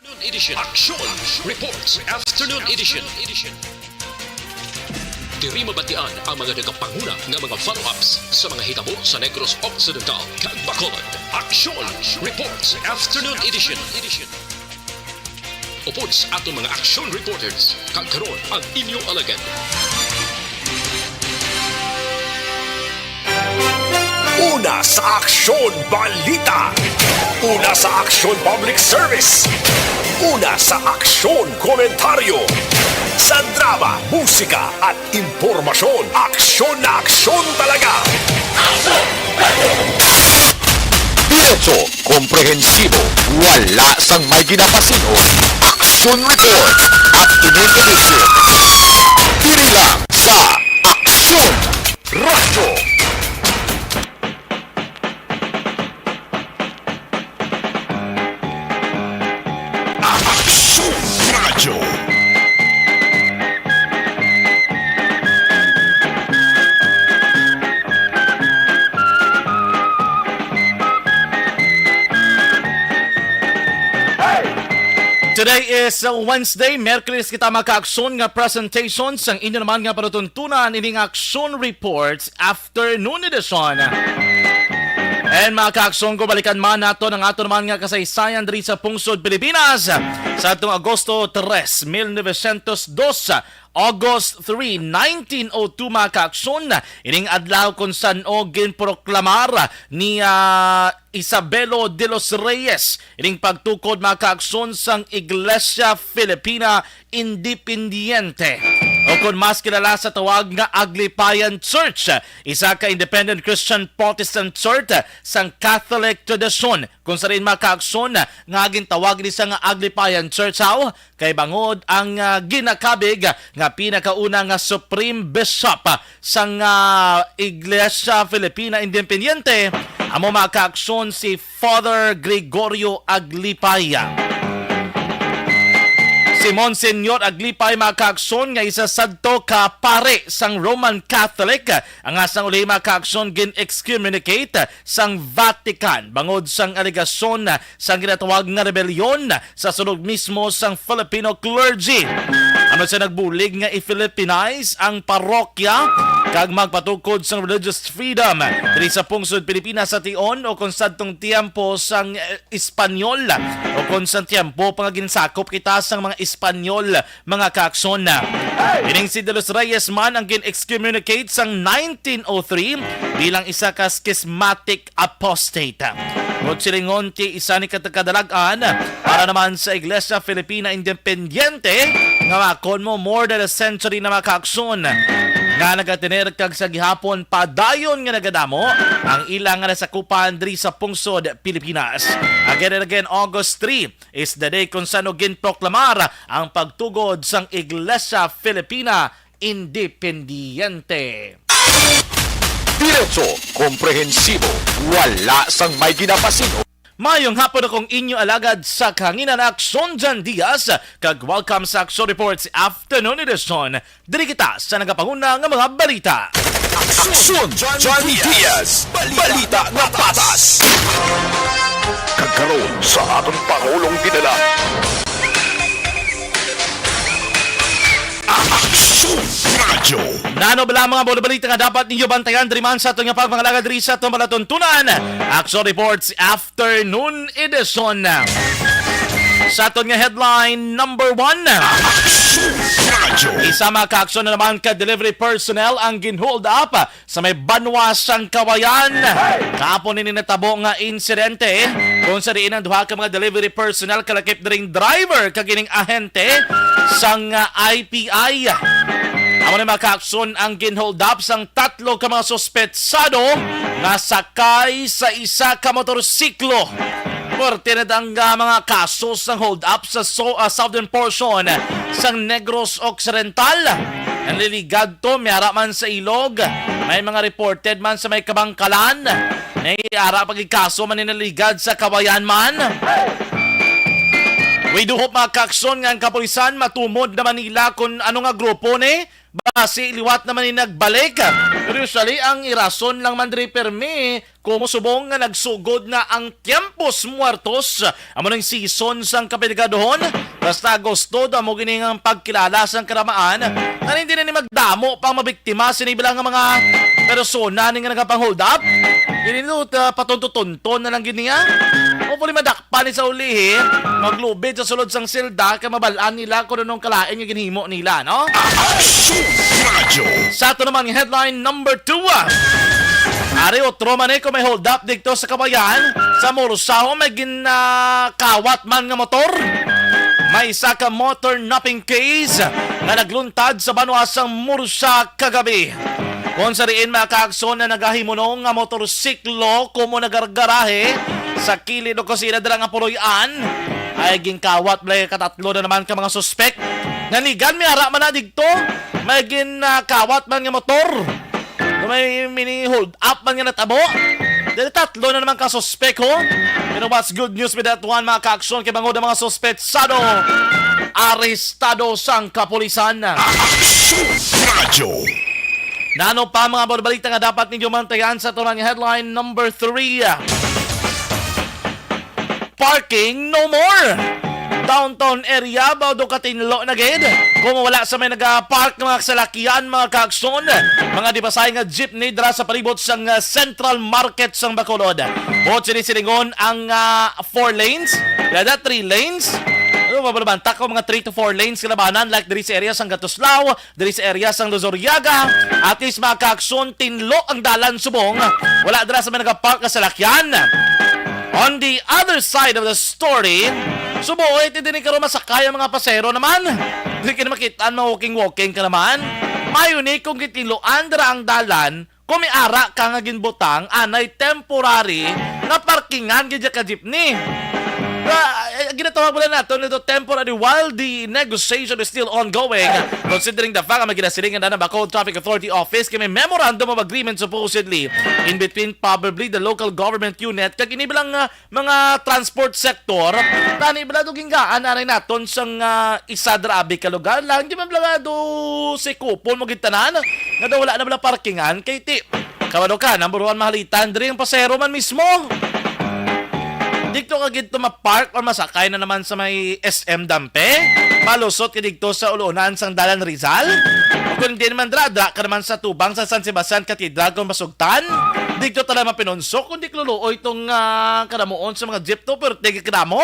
Edition. Action Reports Afternoon Edition. Diri mabatian ang mga nagapanguna ng mga follow-ups sa mga hitabo sa Negros Occidental kag Bacolod. Action Reports Afternoon Edition. Upod sa atong mga action reporters kag karon ang inyong alagad. Una sa Aksyon Balita. Una sa Aksyon Public Service. Una sa Aksyon Komentaryo. Sa drama, musika at impormasyon. Aksyon na aksyon talaga. Diretso, komprehensibo, wala sang may ginapasino. Action Report Afternoon Edition. Diri lang sa Aksyon Radio. Radyo. Today is Wednesday, Merkulis kita maka-aksyon nga presentations ang inyo naman nga panutuntunan ining action reports afternoon edition. And mga ka-aksyon ko, balikan man nato ng ato naman nga kasaysayan diri sa Pungsod, Pilipinas sa atong Agosto 3, 1902. August 3, 1902 mga ka-aksyon, ining adlaw kung saan o ginproklamar ni Isabelo de los Reyes ining pagtukod mga ka-aksyon sang Iglesia Filipina Independiente o kung mas kilala sa tawag nga Aglipayan Church, isa ka independent Christian Protestant church sang Catholic tradition kung sa rin mga ka-aksyon nga gintawag ni sa nga Aglipayan Church kay bangod ang ginakabig nga pinakauna nga Supreme Bishop sang Iglesia Filipina Independiente amo mga ka-aksyon si Father Gregorio Aglipay. Si Monsignor Aglipay mga ka-aksyon nga isa sadto ka pare sang Roman Catholic ang asang uli mga ka-aksyon gin-excommunicate sang Vatican bangod sang aligasyon sang ginatawag nga rebellion sa sulod mismo sang Filipino clergy. Ano sa nagbulig nga i-Philippinize ang parokya kag magpatukod sang religious freedom diri sa Pungsod, Pilipinas sa tion o kung sadtong tiempo sang Espanyol o kung sa tiempo pangaginsakop kita sang mga Espanyol mga ka-aksyon. Ining si De los Reyes man ang gin-excommunicate sang 1903 bilang isa ka schismatic apostate. Ngunit silingon ti isa ni katagkadalagan para naman sa Iglesia Filipina Independiente nga makon mo more than a century na mga ka-aksyon nga nagatiner kag sa gihapon padayon nga nagadamo ang ilang nga nasakupan diri sa Pungsod, Pilipinas. Again and again, August 3 is the day kung saan ginproklamar ang pagtugod sang Iglesia Filipina Independiente. Diretso, komprehensibo, wala sang may ginapasino. Mayong hapon akong inyo alagad sa kanginan Aksyon Jan Diaz kag welcome sa Action Reports Afternoon Edition. Diri kita sa nagapanguna nga mga balita. Aksyon John Diaz. Balita nga patas. Kagkaroon sa atong Pangulong dinala. Aksyon Radyo. Nano bala mga balita nga dapat ninyo bantayan diri man sa atong pagpangalagad diri sa atong palatuntunan. Action Reports Afternoon Edition. Sa atong nga headline number 1. Isa mga ka-aksyon na naman ka-delivery personnel ang ginhold up sa may banwa sang Kawayan. Kahapon nini natabo nga insidente kung sa diin ang duha ka mga delivery personnel kalakip dring driver kagining ahente sang IPI. Amo na mga ka-aksyon ang ginhold up sang tatlo ka mga suspetsado nga sakay sa isa ka motorsiklo. Portinad ang mga kasos ng hold up sa southern portion sang Negros Occidental. Nanliligad to, may ara man sa ilog. May mga reported man sa may Kabangkalan. May ara pagikaso man ninaligad sa Kawayan man. Way duhop mga kaakson nga ang kapulisan matumod naman nila kung ano nga grupo ni base liwat naman ni nagbalik. Pero usually ang irason lang man diri permi kung musubong nga nagsugod na ang Tiempos Muertos amo ng season sang kapiligadohon. Basta gusto da mo gini nga pagkilala sang karamaan na hindi na ni magdamo pang mabiktima sinibilang nga mga persona ni nga nagapang-hold up. Hindi nito patunto-tunto na lang gini nga. Hopefully madakpan ni sa ulihi, maglubid sa sulod sang silda kay mabalaan nila kung anong kalain yung ginhimo nila, no? Aksyon Radio. Sa ito naman yung headline number 2. Ari otro man ko may hold up dito sa Kabayan. Sa Mursaho may ginakawat man nga motor. May isa ka motor napping case na nagluntad sa Banuasang Mursa kagabi. Kung sa riin mga kaakson na nagahimunong nga motorsiklo kumo nagargarahe sa kilid o kusina dala nga puloyan ay ginkawat blay katatlo na naman ka mga suspek. Nanigan may ara man na digto. May ginakawat man nga motor. May mini hold up man nga natabo. Dahil tatlo na naman ka suspek ho. You know what's good news with that one mga kaakson kay bangod ang mga suspetsado arestado sang kapulisan. Aksyon Radio. Nano pa mga balita nga dapat ninyo mantayan sa tunang headline number 3. Parking no more. Downtown area bawdo katinlo na gid. Kung wala sa may nag-park mga salakyan mga kaakson, mga dipasay nga jeepney dra sa palibot sang Central Market sang Bacolod. Bot sinisilingon ang 4 lanes, kada 3 lanes. Ano ba naman? Tako mga 3 to 4 lanes kalabanan like diri sa area sang Gatuslao, diri sa area sang Luzuriaga. At least mga kaakson, tinlo ang dalan subong. Wala dira sa may nag-park nga salakyan. On the other side of the story, subuoy, hindi ni karon masakay ang mga pasero naman. Hindi ka na makita na walking ka naman. Mayuni kung kitiloan dira ang dalan, kung may ara ka nga ginbutang, anay temporary na parkingan gidya ka jeepney. Ginatawag mo na nato nito temporary while the negotiation is still ongoing. Considering the fact na may ginasilingan na ng Bacolod Traffic Authority Office kay may memorandum of agreement supposedly in between probably the local government unit kag inibilang mga transport sector tani bala duging gaan anay naton sang isa drabi ka lugar lang di man bala do si kupon mo gitanan nga daw wala na bala parkingan kay ti kawado ka number 1 mahalitan diri ang pasero man mismo. Dito ka gito mapark o masakay na naman sa may SM Dampe. Malusot ka dito sa ulunan sang Dalan Rizal. O kung hindi naman dra ka naman sa tubang sa San Sebastian Cathedral kung masugtan. Dito talaga mapinonsok kung di kluluo itong kanamuon sa mga jeep to pero tigi kanamo.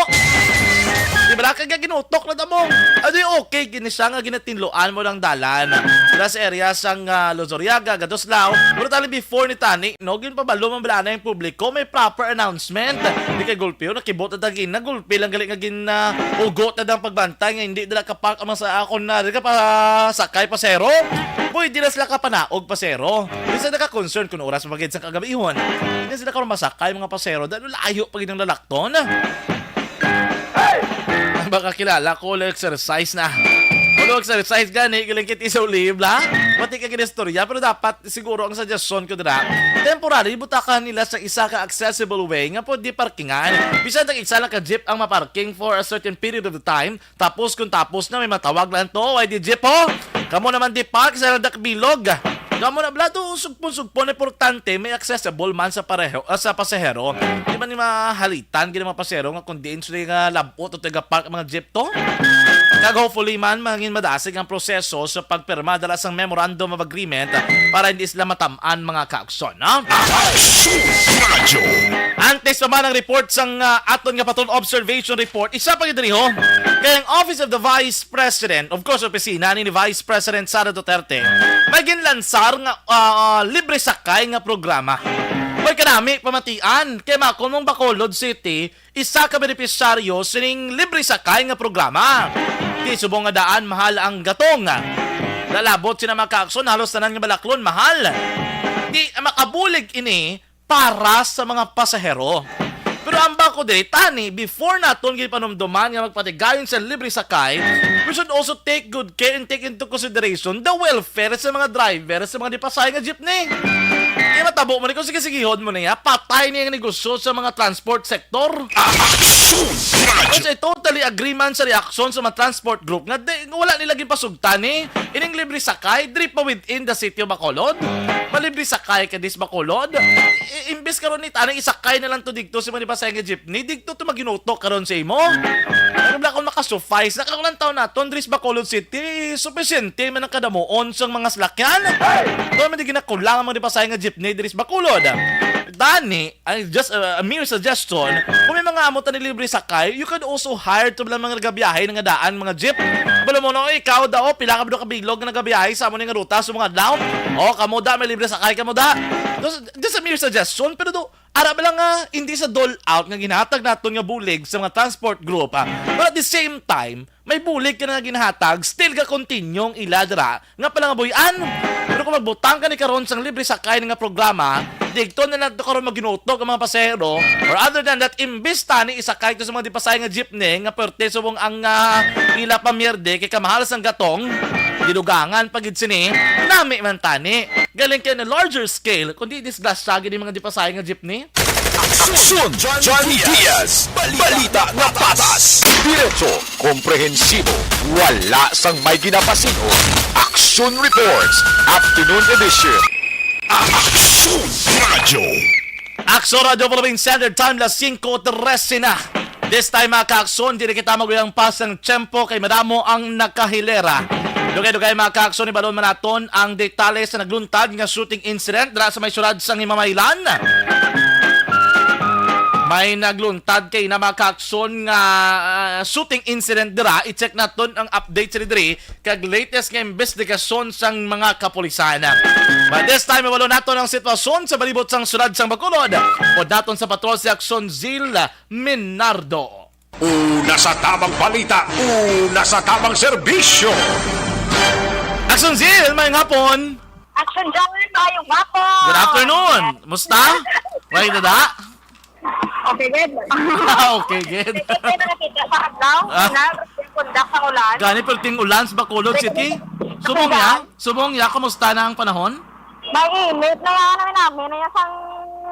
Di ba ka ginutok na damo? Adi okay gini siya nga ginatinloan mo ng dalan. Sa area sang Luzuriaga, Gatuslao. Pero tali before ni Tani, no, ginpabalo man bala na yung publiko, may proper announcement. Di kay gulpio, nakibot na tagin na gulpi lang galing nga ugot na dang pagbantay nga hindi nila kapark ang sa akon na di ka pa sakay pasero. Pwede na sila kapanaog pasero. Hindi sila naka-concern kung oras magiging sa kagabihon. Hindi sila karoon masakay mga pasero dahil layo pag ng lalakton. Baka kilala ko ulo exercise na. Ulo exercise gani, kilingkit isaw libla. Pati ka kinistorya, pero dapat siguro ang suggestion ko dira. Temporary, butakan nila sa isa ka accessible way nga po di parkingan. Bisan ang isa lang ka jeep ang maparking for a certain period of the time. Tapos kung tapos na may matawag lang to, ay di jeep ho. Kamo naman di park sa ladak bilog. Kamo na blado sugpon importante may accessible man sa sa pasahero. Di man ni mahalitan gid mga pasahero nga kundi sila nga labot o taga park mga jeep to. Kag hopefully man mangin madasig ang proseso sa pagpirma dala sang memorandum of agreement para hindi sila matamaan mga kaakson, no? Aksyon Radio. Antes pa man ang report sang aton nga paton observation report, isa pa gid diri ho. Kay ang Office of the Vice President, of course opisina ni Vice President Sara Duterte, may ginlansar nga libre sakay nga programa. May kanami pamatian kay makon mong Bacolod City, isa ka benepisyaryo sining libre sakay nga programa. Di subong nga daan mahal ang gatong. Lalabot sina makaakson halos tanan nga balaklon mahal. Di makabulig ini para sa mga pasahero. Pero ang bako diri tani before naton gyud panumduman nga magpatigayon sa libre sakay, we should also take good care and take into consideration the welfare sa mga driver sa mga dipasay nga jeepney. Kaya tabo mo ni kung sige-sigihon mo niya, patay niya yung negosyo sa mga transport sector. Aksyon Radyo. Kasi totally agreement sa reaction sa mga transport group nga wala nila ginpasugtan eh. Ining libre sakay, diri pa within the city of Bacolod. Malibre sakay ka dis Bacolod. Imbes karon ni tanang isakay na lang to digto sa mga pasay nga jeepney, digto to maginutok karon sa imo. Ano ba kung makasuffice? Nakakulang taon na Tondris Bacolod City, sufficiente man ang kadamuon sa mga salakyan. Doon man di ginakulang ang mga pasay nga jeepney diri sa Bacolod. Dani, just a mere suggestion, kung may mga amutan ni libre sakay, you could also hire to lang mga nagabiyahe ng daan, mga jeep. Bala mo no, ikaw daw, pila ka ba kabilog na nagabiyahe sa amo nga ruta sa mga daw? O, kamo da, may libre sakay, kamo da. Just a mere suggestion, pero do, ara ba lang hindi sa dole out nga ginhatag naton nga bulig sa mga transport group. But at the same time, may bulig ka na ginhatag, still ka continue iladra nga pala nga buyan. Pero kung magbutang ka ni karon sang libre sakay nga programa, digto na nato karon maginutok ang mga pasahero, or other than that, imbis tani isakay to sa mga dipasay nga jeepney nga perte subong ang ila pamierde kay kamahal sang gatong didugangan pagid sini nami man tani galing kay na larger scale kundi disgrasya gid mga dipasay nga jeepney. Aksyon Johnny Diaz. Balita nga patas. Diretso, komprehensibo, wala sang may ginapasino. Action Reports, Afternoon Edition. Aksyon Radyo. Akso Radio Philippine Standard Time las 5:13 na. This time mga kaakson, di kita maguyang pasang tiyempo kay madamo ang nakahilera. Dugay-dugay mga kaakson, ibalon manaton ang detalye sa nagluntad nga shooting incident dira sa may syudad sang Himamaylan. May nagluntad kay na mga kaakson nga shooting incident dira. I-check naton ang update sa diri kag latest nga investigasyon sang mga kapulisan. But this time, iwalo naton ang sitwasyon sa balibot sang syudad sang Bacolod. Pod naton sa patrol si Aksyon Zil Minardo. Una sa tamang balita, una sa tamang serbisyo. Aksyon Zil, may hapon. Action Johnny, tayong mapo! Good afternoon. Musta? May dada? Okay, good. Okay, good. Ito na nakita sa adlaw, kundak sa ulan. Gani perting ulan sa Bacolod City. Subong ya, kumusta na ang panahon? May-init na yan namin na yung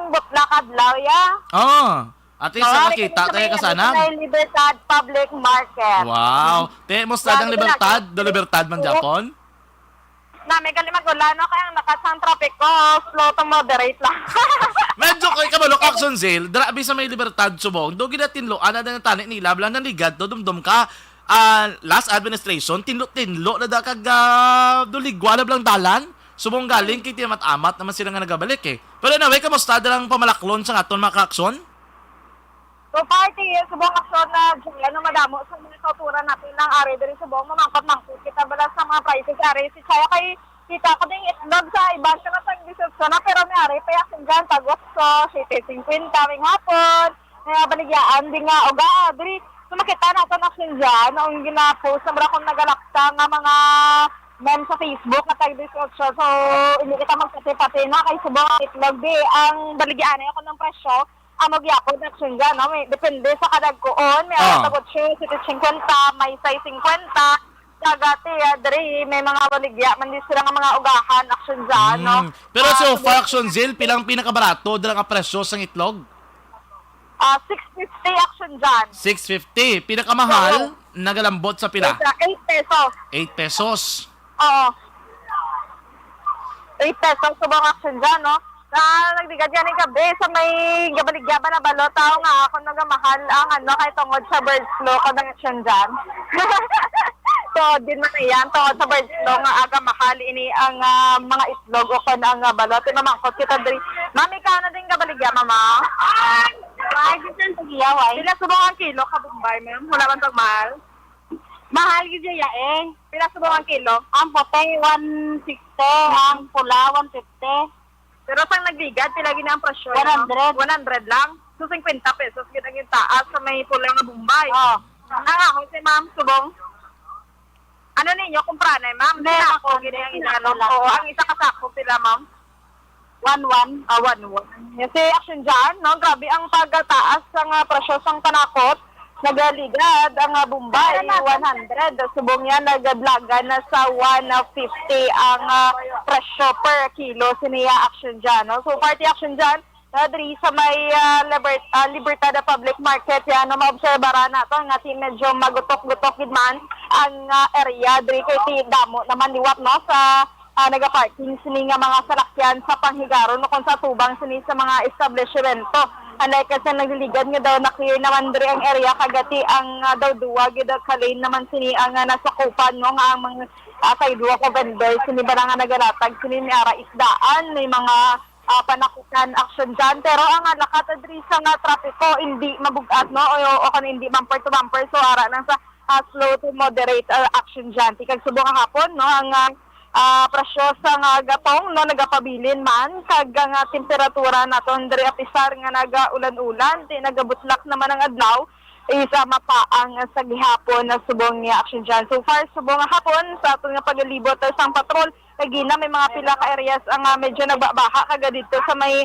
butlak adlaw, ya. Oh, at least nakakita tayo kasanag. Sa Libertad Public Market. Wow. Te, musta ang Libertad? Do Libertad man Japon? May gali magulan, no? Kaya nakasang traffic ko, slow to moderate lang. Medyo kay kabalo Action Zil, darabi sa may Libertad subong. Do ginatinlo ana na tani nila blan nang ligad do dumdum ka. Last administration tinlo na da kag duligwala blang dalan. Subong galing kay tiamat-amat naman sila nga nagabalik eh. Pero anyway, kamusta dalang pamalaklon sa aton mga ka-aksyon? So, party, subong aksyon na ano, madamo sa mga kauturan natin ng ari diri subong mamangkot kita bala sa mga prices ari si saya kay kita ko ding itlog sa iba siya na tag-disipso na pero may ari pa yakin dyan tagos so 7.50 wing hapon baligyaan din nga oga diri so makita natin aksyon dyan ang gina-post na kung nagalakta nga mga mem sa Facebook na tag-disipso so hindi kita magpati-pati na kay subong itlog di ang baligyaan ako ng presyo magyapon na aksyon dyan, no? Depende sa kadagkoon. May tagot siya, 50, may size 50. Dagati, dari, may mga baligya. Mandi sila nga mga ugahan, aksyon dyan, no? Pero so far, Action Zil, pilang pinakabarato dalang presyo sa itlog? 6.50 aksyon dyan. 6.50. Pinakamahal, nagalambot sa pila? 8 pesos. 8 pesos. Oo. 8 pesos subang aksyon dyan, no? Nagdigad yan yung gabi sa may gabaligyaban na balot. Tao nga ako nagamahal ang ano kay tungod sa bird flu ko ng aksyon dyan. So, din mo na yan. Tungod sa bird flu nga aga mahal ini ang mga itlog o ko na ang balot. Mamangkot kita diri. Mami ka na din gabaligya, mama? Ay, gisan sa giyaway. Sila subong ang kilo ka Bombay, ma'am. Wala man pagmahal. Mahal gid ya eh. Pila subong ang kilo? Ang puti 160, ang pula 150. Pero pag nagligad, pila gina ang presyo? 100. 100 lang? So, 50 pesos ginaging taas sa may pulang na Bombay. Oo. Ang ako si ma'am, subong. Ano ninyo, kumpra na ma'am? Hindi ako, ginang inano. Oo, ang isa kasako sila ma'am. 1-1. 1-1. Kasi action dyan, no? Grabe ang pagtaas ng presyo sang tanakot. Nagaligad ang Bombay, 100. Subong yan, nagadlaga na sa 150 ang presyo per kilo siniya action dyan. No? So party action dyan, diri sa may Libertad Public Market yan, no, maobserbara na to nga medyo magutok-gutok gid man ang area diri kay ti damo naman liwat no sa nagaparking sini nga mga salakyan sa panghigaron no kung sa tubang sini sa mga establishmento. Anay kasi nagliligad nga daw na-clear naman diri ang area kagati ang daw duwa gid kalane naman sini ang nasakupan no nga ang mga kay duwa ko vendor sini ba nga nagalatag sini ni ara isdaan may mga panakutan action dyan. Pero ang lakad diri sa nga trapiko hindi mabugat no o kan hindi bumper to bumper so ara nang sa slow to moderate action dyan. Tikag subong hapon no ang presyo sa nga gatong no nagapabilin man kag nga temperatura naton diri apisar nga nagaulan-ulan di nagabutlak naman ang adlaw isa mapaang sa gihapon na subong ni action dyan. So far subong hapon sa aton nga paglibot sang patrol kagina may mga pila ka areas ang medyo nagbabaha kaga dito sa may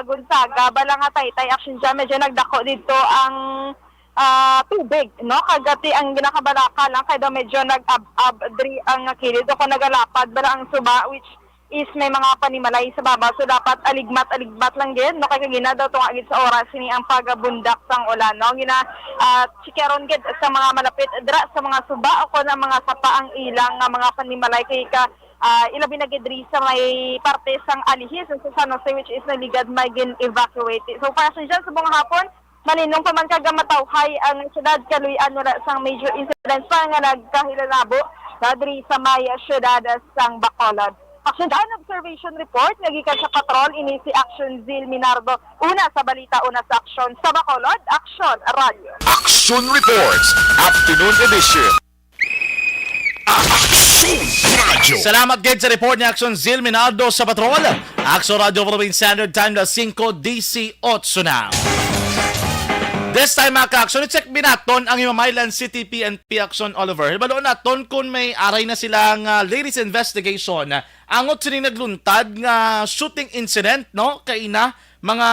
Gonzaga bala nga taytay action dyan medyo nagdako dito ang tubig, no? Kagati ang ginakabalaka lang, kaya daw medyo nag-ab diri ang kilid. O kung nagalapad, bala ang suba, which is may mga panimalay sa baba. So, dapat aligmat lang din, no? Kaya gina daw itong agit sa oras, ini ang pagabundak sang ulan, no? Gina, chikeron gid sa mga malapit, dra sa mga suba, o kung na mga sapa ang ilang mga panimalay, kaya ka, ilabi na gid diri sa may parte sang Alihis, sa San Jose, which is naligad may gin-evacuate. So, para sa dyan, sa buong hapon, maninong pa man kagamatawhay ang syudad kaluyan wala sang major incidents pa nga nagkahilalabo diri sa may syudad sang Bacolod. Action dyan, observation report nagikan sa patrol ini si Action Zil Minardo una sa balita una sa action sa Bacolod Action Radio. Action Reports, Afternoon Edition. Action Radio. Salamat gid sa report ni Action Zil Minardo sa patrol. Action Radio Philippine Standard Time na 5:18 na. This time mga ka-action, i-check binaton ang Himamaylan City PNP Action Oliver. Ibalo naton kung may aray na silang latest investigation. Angot sining nagluntad nga shooting incident, no? Kaina, mga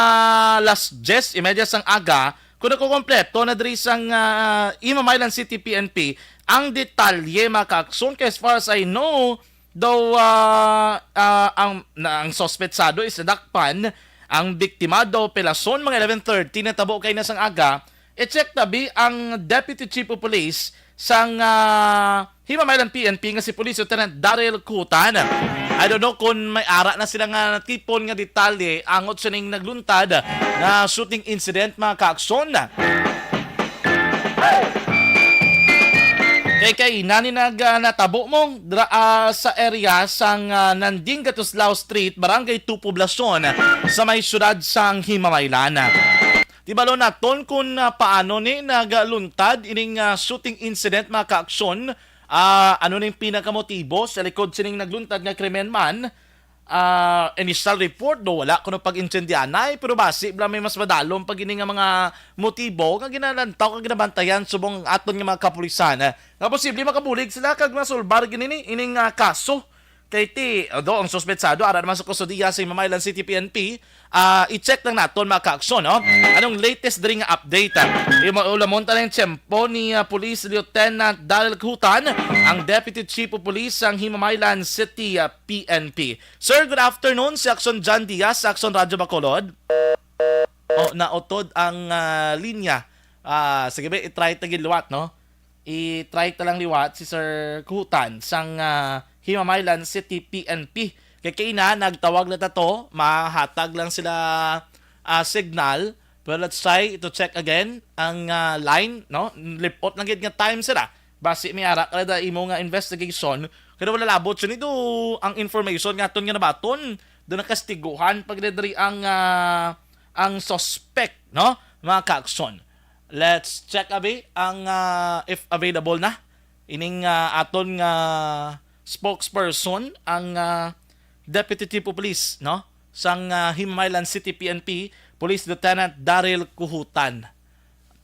last 10:30 sang aga, kung nakukompleto na diri sang Himamaylan City PNP, ang detalye mga ka-action, kaya as far as I know, daw ang sospetsado is nadakpan. Ang biktima daw pelason mga 11:30 na tabo kay nasang aga. I-check tabi ang Deputy Chief of Police sang Himamaylan PNP nga si Police Lieutenant Daryl Kutan. I don't know kung may ara na sila nga tipon nga detalye angot sa ning nagluntad na shooting incident mga ka-aksyon. Kay nani natabo mong sa area sang Nanding Gatuslao Street, Barangay 2 Poblacion sa may syudad sang Himamaylan. Di balo naton kung paano ni nagaluntad ining shooting incident mga ka-aksyon, ano ning pinakamotibo sa likod sining nagluntad nga krimen man. Initial report do wala kuno pag-insendyanay pero basi bla may mas madalom pag ini nga mga motibo nga ginalantaw kag ginabantayan subong aton nga mga kapulisan nga posible makabulig sila kag masulbar gini ining kaso kay ti do ang suspetsado ara naman sa kustodiya sa Himamaylan City PNP. I-check lang naton mga ka-aksyon, no? Anong latest diri nga update? Ulamon ta lang tiyempo ni Police Lieutenant Daryl Kutan, ang Deputy Chief of Police ng Himamaylan City PNP. Sir, good afternoon. Si Action John Diaz, Action Radyo Bacolod. Naotod ang linya. Sige ba, i-try tagin liwat, no? I-try talang liwat si Sir Kutan sang Himamaylan City PNP. Kaya na, nagtawag na tato, mahatag lang sila signal. But let's try to check again ang line, no? Lipot lang nga time sila. Basi may ara kada imo nga investigation. Kaya wala labot so nito ang information nga ton nga nabaton. Doon nakastiguhan pagdadri ang suspect, no? Mga ka-aksyon. Let's check abi ang if available na ining aton nga spokesperson ang Deputy Chief of Police, no? Sang Himamaylan City PNP, Police Lieutenant Daryl Kuhutan.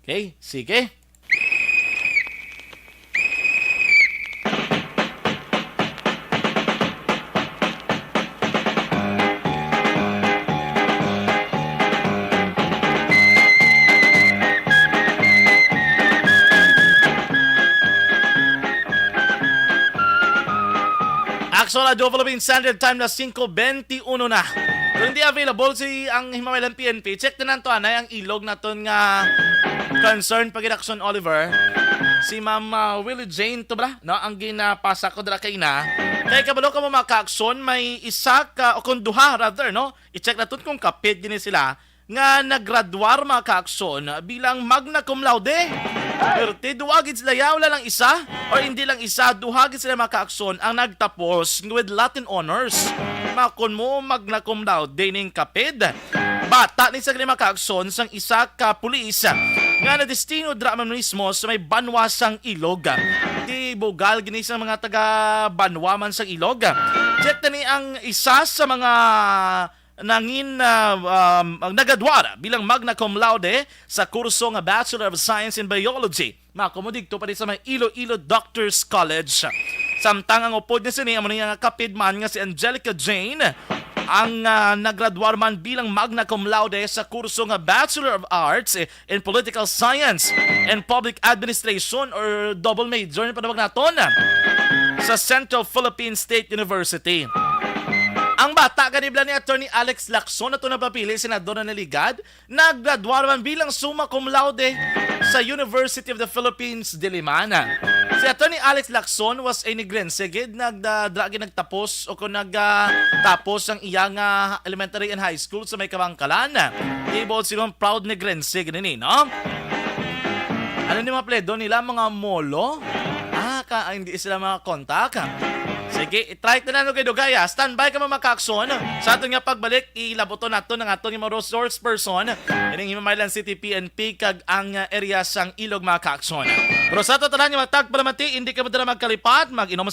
Okay, sige. Action Radio Philippines Standard Time na 5:21 na. Kung hindi available si ang Himawalan PNP, check na nanto anay ang ilog naton nga concern pag Action Oliver. Si Ma'am Willie Jane to ba? No, ang ginapasa ko dira kay na. Kay kabalo ka mo maka-action, may isa ka o kung duha rather, no? I-check naton kung kapit din sila nga naggraduar mga ka-aksyon bilang magna cum laude. Pero duwagid sila wala lang isa o hindi lang isa, duhagid sila mga ka-aksyon ang nagtapos with Latin honors. Makon mo magna cum laude ning kapid. Bata ni sa mga ka-aksyon sang isa ka pulis nga na destino drama mismo sa may banwasang ilog. Di bugal gini sa mga taga banwaman sang ilog. Check na ni ang isa sa mga nangin nagadwara bilang magna cum laude sa kurso nga Bachelor of Science in Biology. Makomodigto pa rin sa may Iloilo Doctors College. Samtang ang upod niya sini, amo niya nga kapidman nga si Angelica Jane, ang nagradwar man bilang magna cum laude sa kurso nga Bachelor of Arts in Political Science and Public Administration or double major na panawag naton sa Central Philippine State University. Ang bata kanibla ni Attorney Alex Lacson na ito napapili, senador na naligad, naggraduar man bilang summa cum laude sa University of the Philippines, Diliman. Si Attorney Alex Lacson was a Negrense, nagtapos o kung nagtapos ang iyang elementary and high school sa may Kamangkalan. Ibon silang proud Negrense, ganun no? Ano ni mga pledo nila, mga molo? Hindi sila mga kontak. Sige, try na nano kay Dugaya. Standby ka mamakakson. Sa ato nga pagbalik, ilaboto nato ng ato nga resource person. Ining Himamaylan City PNP kag ang area sang ilog makakson. Pero sa ato tanan nga matagpalamati, hindi ka madala magkalipat, mag-inom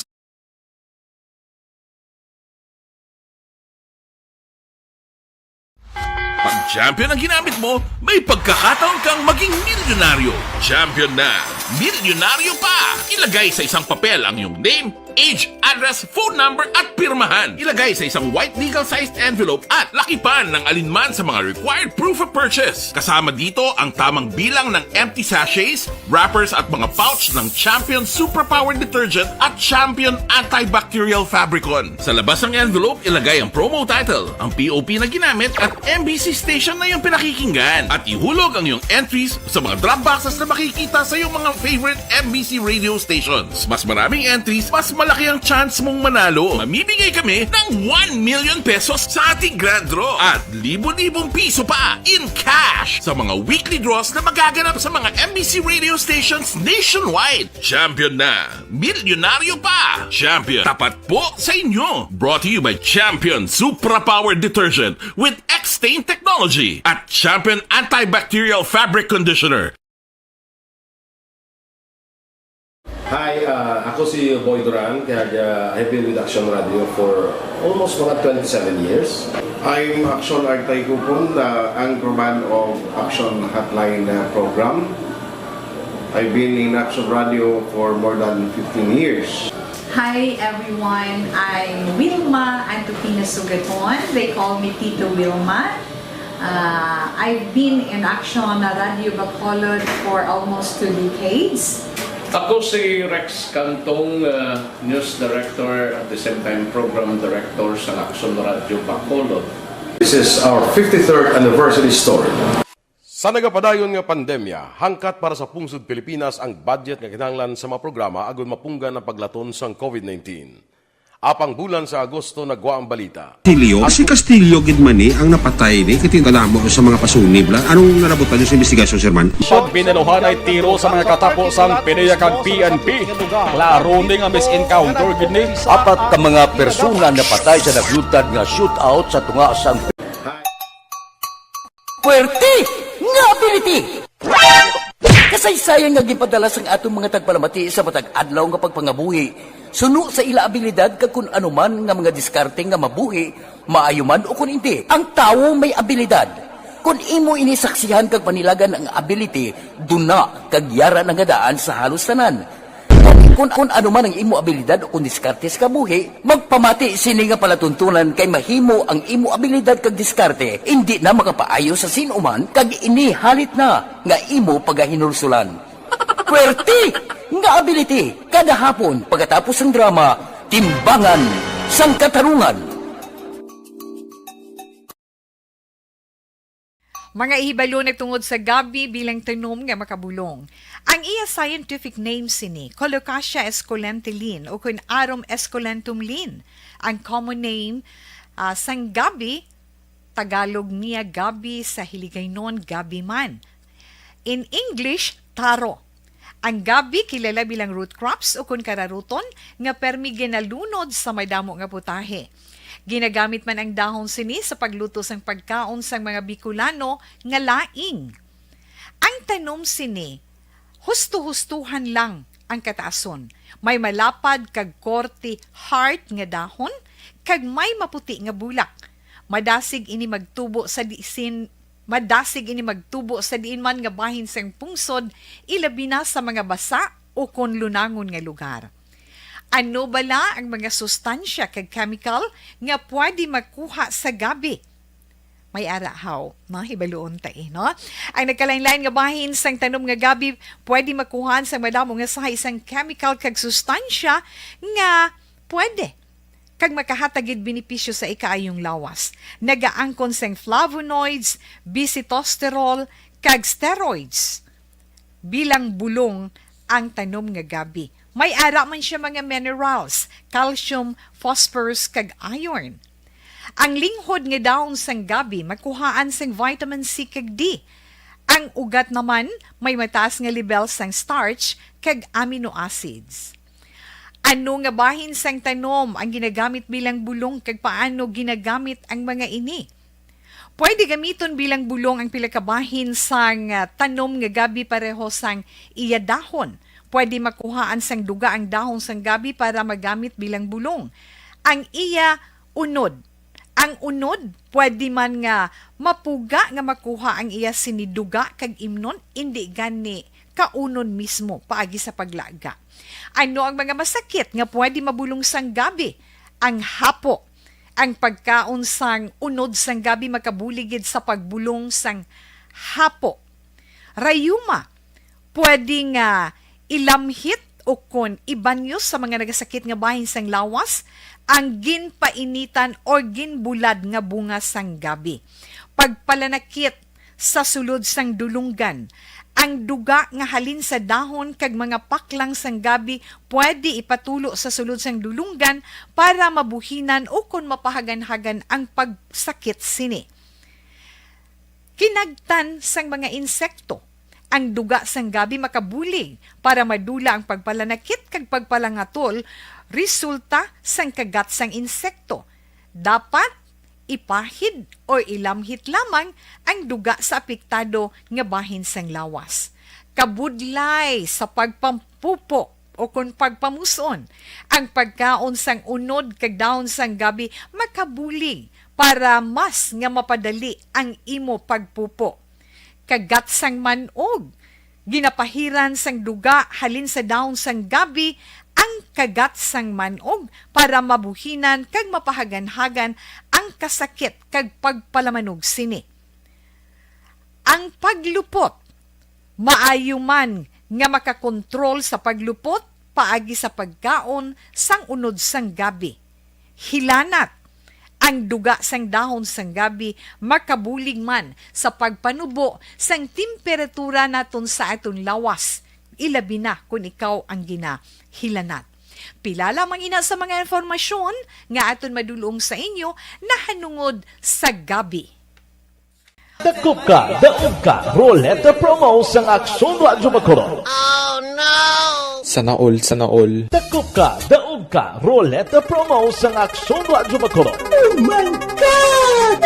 Pag champion ang ginamit mo, may pagkakataon kang maging milyonaryo. Champion na, milyonaryo pa! Ilagay sa isang papel ang iyong name, age, address, phone number at pirmahan. Ilagay sa isang white legal-sized envelope at lakipan ng alinman sa mga required proof of purchase. Kasama dito ang tamang bilang ng empty sachets, wrappers at mga pouch ng Champion Superpower Detergent at Champion Antibacterial Fabricon. Sa labas ng envelope, ilagay ang promo title, ang POP na ginamit at MBC station na yung pinakikinggan. At ihulog ang iyong entries sa mga drop boxes na makikita sa iyong mga favorite MBC radio stations. Mas maraming entries, mas malaki ang chance mong manalo. Mamimigay kami ng 1 million pesos sa ating grand draw at libo-libong piso pa in cash sa mga weekly draws na magaganap sa mga MBC radio stations nationwide. Champion na, milyonaryo pa. Champion, tapat po sa inyo. Brought to you by Champion Supra Power Detergent with X-Stain Technology at Champion Antibacterial Fabric Conditioner. Hi, ako si Boy Duran, kaya I've been with Action Radio for almost mga 27 years. I'm Action Artay Kupon, the anchorman of Action Hotline program. I've been in Action Radio for more than 15 years. Hi everyone, I'm Wilma Antopina Sugaton. They call me Tito Wilma. I've been in Action Radio Bacolod for almost 2 decades. Ako si Rex Cantong, News Director at the same time Program Director sa Action Radio Bacolod. This is our 53rd anniversary story. Sa nagapadayon nga pandemya, hangkat para sa pungsod Pilipinas ang budget nga kinahanglan sa mga programa agon mapunggan ang paglaton sang COVID-19. Apang bulan sa Agosto nagwa ang balita. Si Castillo gidmani ang napatay ni kitingala mo sa mga pasunib lang. Anong narabutan sa investigasyon, Sir Man? Siyang binaluhan ay tiro sa mga katapos-ang pinayakang PNP. Klaro ni nga misencounter gini. Apat ka mga persona napatay sa naglutad nga shootout sa tunga sang Puerte nga ability! Kasaysayan nga gipadala sang atong mga tagpalamati sa matag adlaw nga pagpangabuhi. Suno sa ila abilidad kag kun anuman nga mga diskarte nga mabuhi, maayo man o kun hindi. Ang tawo may abilidad. Kung imo inisaksihan kag panilagan ang ability, duna kag yara nga daan sa halos tanan. Kung anuman ang imo abilidad o kun diskarte sa kabuhi, magpamati sini nga palatuntunan kay mahimo ang imo abilidad kag diskarte, hindi na makapaayo sa sinuman kag ini halit na nga imo pagahinulsulan. Puwerte nga ability kada hapon pagkatapos ng drama Timbangan sang katarungan. Mga ihibalo nagtungod sa gabi bilang tanom nga makabulong. Ang iya scientific name sini, Colocasia esculentulin o kun Arum esculentum lin. Ang common name sang gabi, Tagalog niya gabi, sa Hiligaynon gabi man. In English, taro. Ang gabi kilala bilang root crops o kun kararuton nga permi ginalunod sa may damo nga putahe. Ginagamit man ang dahon sini sa pagluto sang pagkaon sang mga Bicolano nga laing. Ang tanom sini, husto-hustuhan lang ang kataason. May malapad kag korte hard nga dahon kag may maputi nga bulak. Madasig ini magtubo sa diin man nga bahin sang pungsod, ilabi na sa mga basa o kon lunangon nga lugar. Ano bala ang mga sustansya kag chemical nga pwede makuha sa gabi? May arahaw, hibaluon no? Ang nagkalain-lain nga bahin sang tanom nga gabi pwede makuhaan sa madamo nga sa isang chemical kag sustansya nga pwede kag makahatagid benepisyo sa ikaayong lawas. Nagaangkon sang flavonoids, bisitosterol, kag steroids. Bilang bulong ang tanom nga gabi. May ara man siya mga minerals, calcium, phosphorus, kag iron. Ang linghod nga dahon sang gabi makuhaan sang vitamin C kag D. Ang ugat naman may mataas nga level sang starch kag amino acids. Ano nga bahin sang tanom ang ginagamit bilang bulong kag paano ginagamit ang mga ini? Pwede gamiton bilang bulong ang pila ka bahin sang tanom nga gabi pareho sang iya dahon. Pwede makuhaan sang duga ang dahon sang gabi para magamit bilang bulong. Ang iya unod. Ang unod, pwede man nga mapuga nga makuha ang iya siniduga kag imnon, hindi gani kaunon mismo paagi sa paglaga. Ano ang mga masakit nga pwede mabulong sang gabi? Ang hapo. Ang pagkaon sang unod sang gabi makabuligid sa pagbulong sang hapo. Rayuma. Pwede nga ilamhit o kon ibanyo sa mga nagasakit nga bahin sang lawas ang ginpainitan o ginbulad nga bunga sang gabi. Pagpalanakit sa sulod sang dulunggan, ang duga nga halin sa dahon kag mga paklang sang gabi pwede ipatulo sa sulod sang dulunggan para mabuhinan o kon mapahagan-hagan ang pagsakit sini. Kinagtan sang mga insekto. Ang duga sang gabi makabulig para madula ang pagpalanakit kag pagpalangatol resulta sang kagat sang insekto. Dapat ipahid o ilamhit lamang ang duga sa apektado nga bahin sang lawas. Kabudlay sa pagpampupo o kung pagpamuson, ang pagkaon sang unod kag dahon sang gabi makabulig para mas nga mapadali ang imo pagpupo. Kagat sang manog, ginapahiran sang duga halin sa dahon sang gabi ang kagat sang manog para mabuhinan kag mapahagan-hagan ang kasakit kag pagpalamanog sini. Ang paglupot, maayo man nga makakontrol sa paglupot paagi sa pagkaon sang unod sang gabi. Hilanat, ang duga sang dahon sang gabi makabulig man sa pagpanubo sang temperatura naton sa aton lawas. Ilabi na kung ikaw ang ginahilanat. Pila lamang ina sa mga informasyon nga aton madulong sa inyo na hanungod sa gabi. Dakop ka, daog ka, Roleta Promo sang Aksyon Radyo Bacolod. Oh no! Sana all. Dakop ka, daog ka, Roleta Promo sang Aksyon Radyo Bacolod. Oh my God!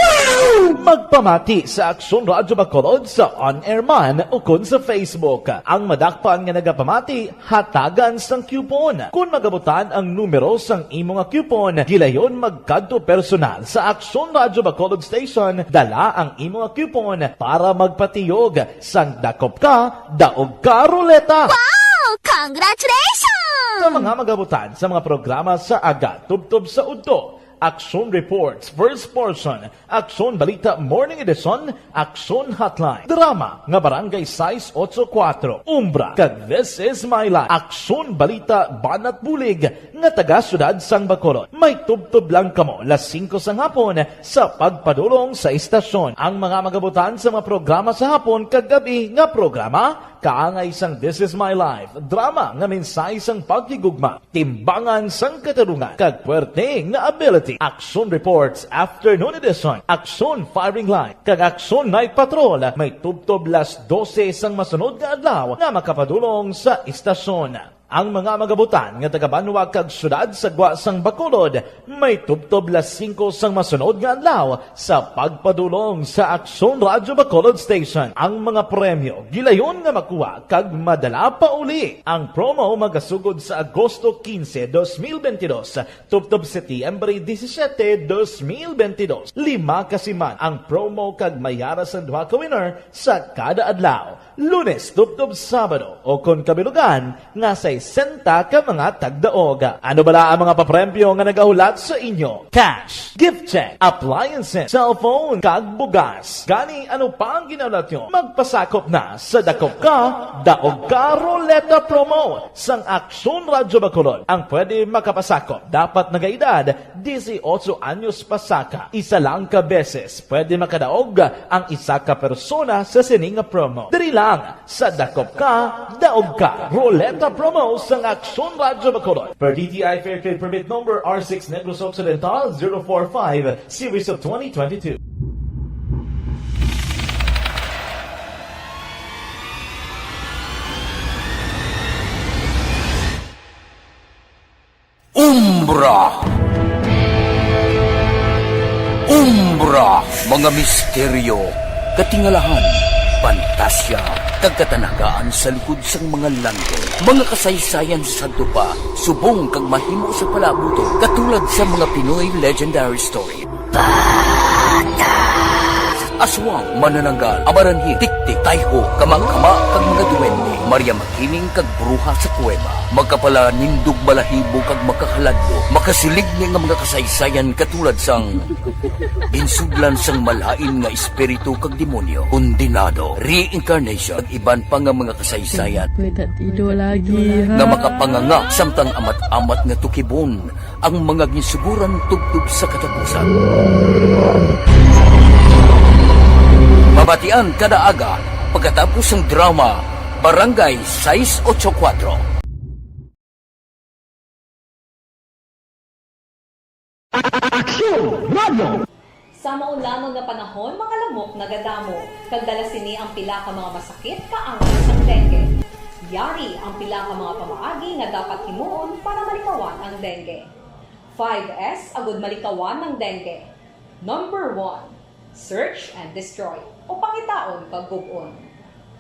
Magpamati sa Aksyon Radyo Bacolod sa on-air man o kun sa Facebook. Ang madakpan nga nagapamati, hatagan sang coupon. Kung magabutan ang numero sang imo nga coupon, gilayon magkadto personal sa Aksyon Radyo Bacolod Station, dala ang imo nga coupon para magpatiyog sang dakop ka, daog ka, Roleta. Wow! Congratulations! Sa mga magabutan sa mga programa sa Aga Tubtob sa Udto, Aksyon Reports, First Portion, Aksyon Balita Morning Edition, Aksyon Hotline, Drama nga Barangay 684, Umbra, kag This Is My Life, Aksyon Balita Banat Bulig, nga taga Syudad Sang Bacolod. May tubtub lang kamo, las 5 sang hapon, sa pagpadulong sa istasyon. Ang mga magabutan sa mga programa sa hapon kag gabi nga programa, kaangay sang This Is My Life, drama nga mensahe sang pagtigugma, timbangan sang katarungan, kag puwerte nga ability. Action Reports Afternoon Edition, Action Firing Line, kag Action Night Patrol, may tubtob las 12 sang masunod nga adlaw nga makapadulong sa istasyon. Ang mga magabutan nga taga-Banwa kag syudad sa Gwa sang Bacolod, may tubtob las 5 sang masunod nga adlaw sa pagpadulong sa Aksyon Radyo Bacolod Station. Ang mga premyo gilayon nga makuha kag madala pa uli. Ang promo magasugod sa Agosto 15, 2022, tubtob Setyembre 17, 2022. 5 kasiman ang promo kag mayara sa 2 ka winner sa kada adlaw. Lunes tubtob Sabado o kon kabilugan nga sa 60 ka mga tagdaog. Ano bala ang mga papremyo nga nagahulat sa inyo? Cash, gift check, appliances, cellphone, kag bugas. Gani ano pa ang ginahulat nyo? Magpasakop na sa Dakop Ka, Daog Ka Roleta Promo sang Aksyon Radyo Bacolod. Ang pwede makapasakop dapat nagaedad 18 anyos pasaka. Isa lang ka beses pwede makadaog ang isa ka persona sa sining promo. Diri lang sa Dakop Ka, Daog Ka Roleta Promo sang Aksyon Radyo Bacolod. Per DTI Fair Trade Permit Number R6 Negros Occidental 045 Series of 2022. Umbra! Umbra! Mga misteryo, katingalahan, pantasya, kagkatanagaan sa likod sang mga langit. Mga kasaysayan sa dupa, subong kag mahimo sa palabuto, katulad sa mga Pinoy legendary story. Aswang, manananggal, amaranhit, tiktik, tayho, kamang-kama, kag mga duwende, Maria Makining kag bruha sa kuweba, magkapala nindog balahibo kag makahaladlo, makasilig ni nga mga kasaysayan katulad sang insuglan sang malain nga espiritu kag demonyo, kondinado, reincarnation, kag iban pa nga mga kasaysayan nga makapanganga samtang amat-amat nga tukibon ang mga ginsuguran tugtog sa katapusan. Mabatian kada aga pagkatapos ng drama Barangay 684. Aksyon Radio! Sa maulamang nga panahon, mga lamok nagadamo, kagdala sini ang pila ka mga masakit kaangay sang dengue. Yari ang pila ka mga pamaagi nga dapat himuon para malikawan ang dengue. 5S agud malikawan ng dengue. Number 1, search and destroy o pangitaon kag gub-on.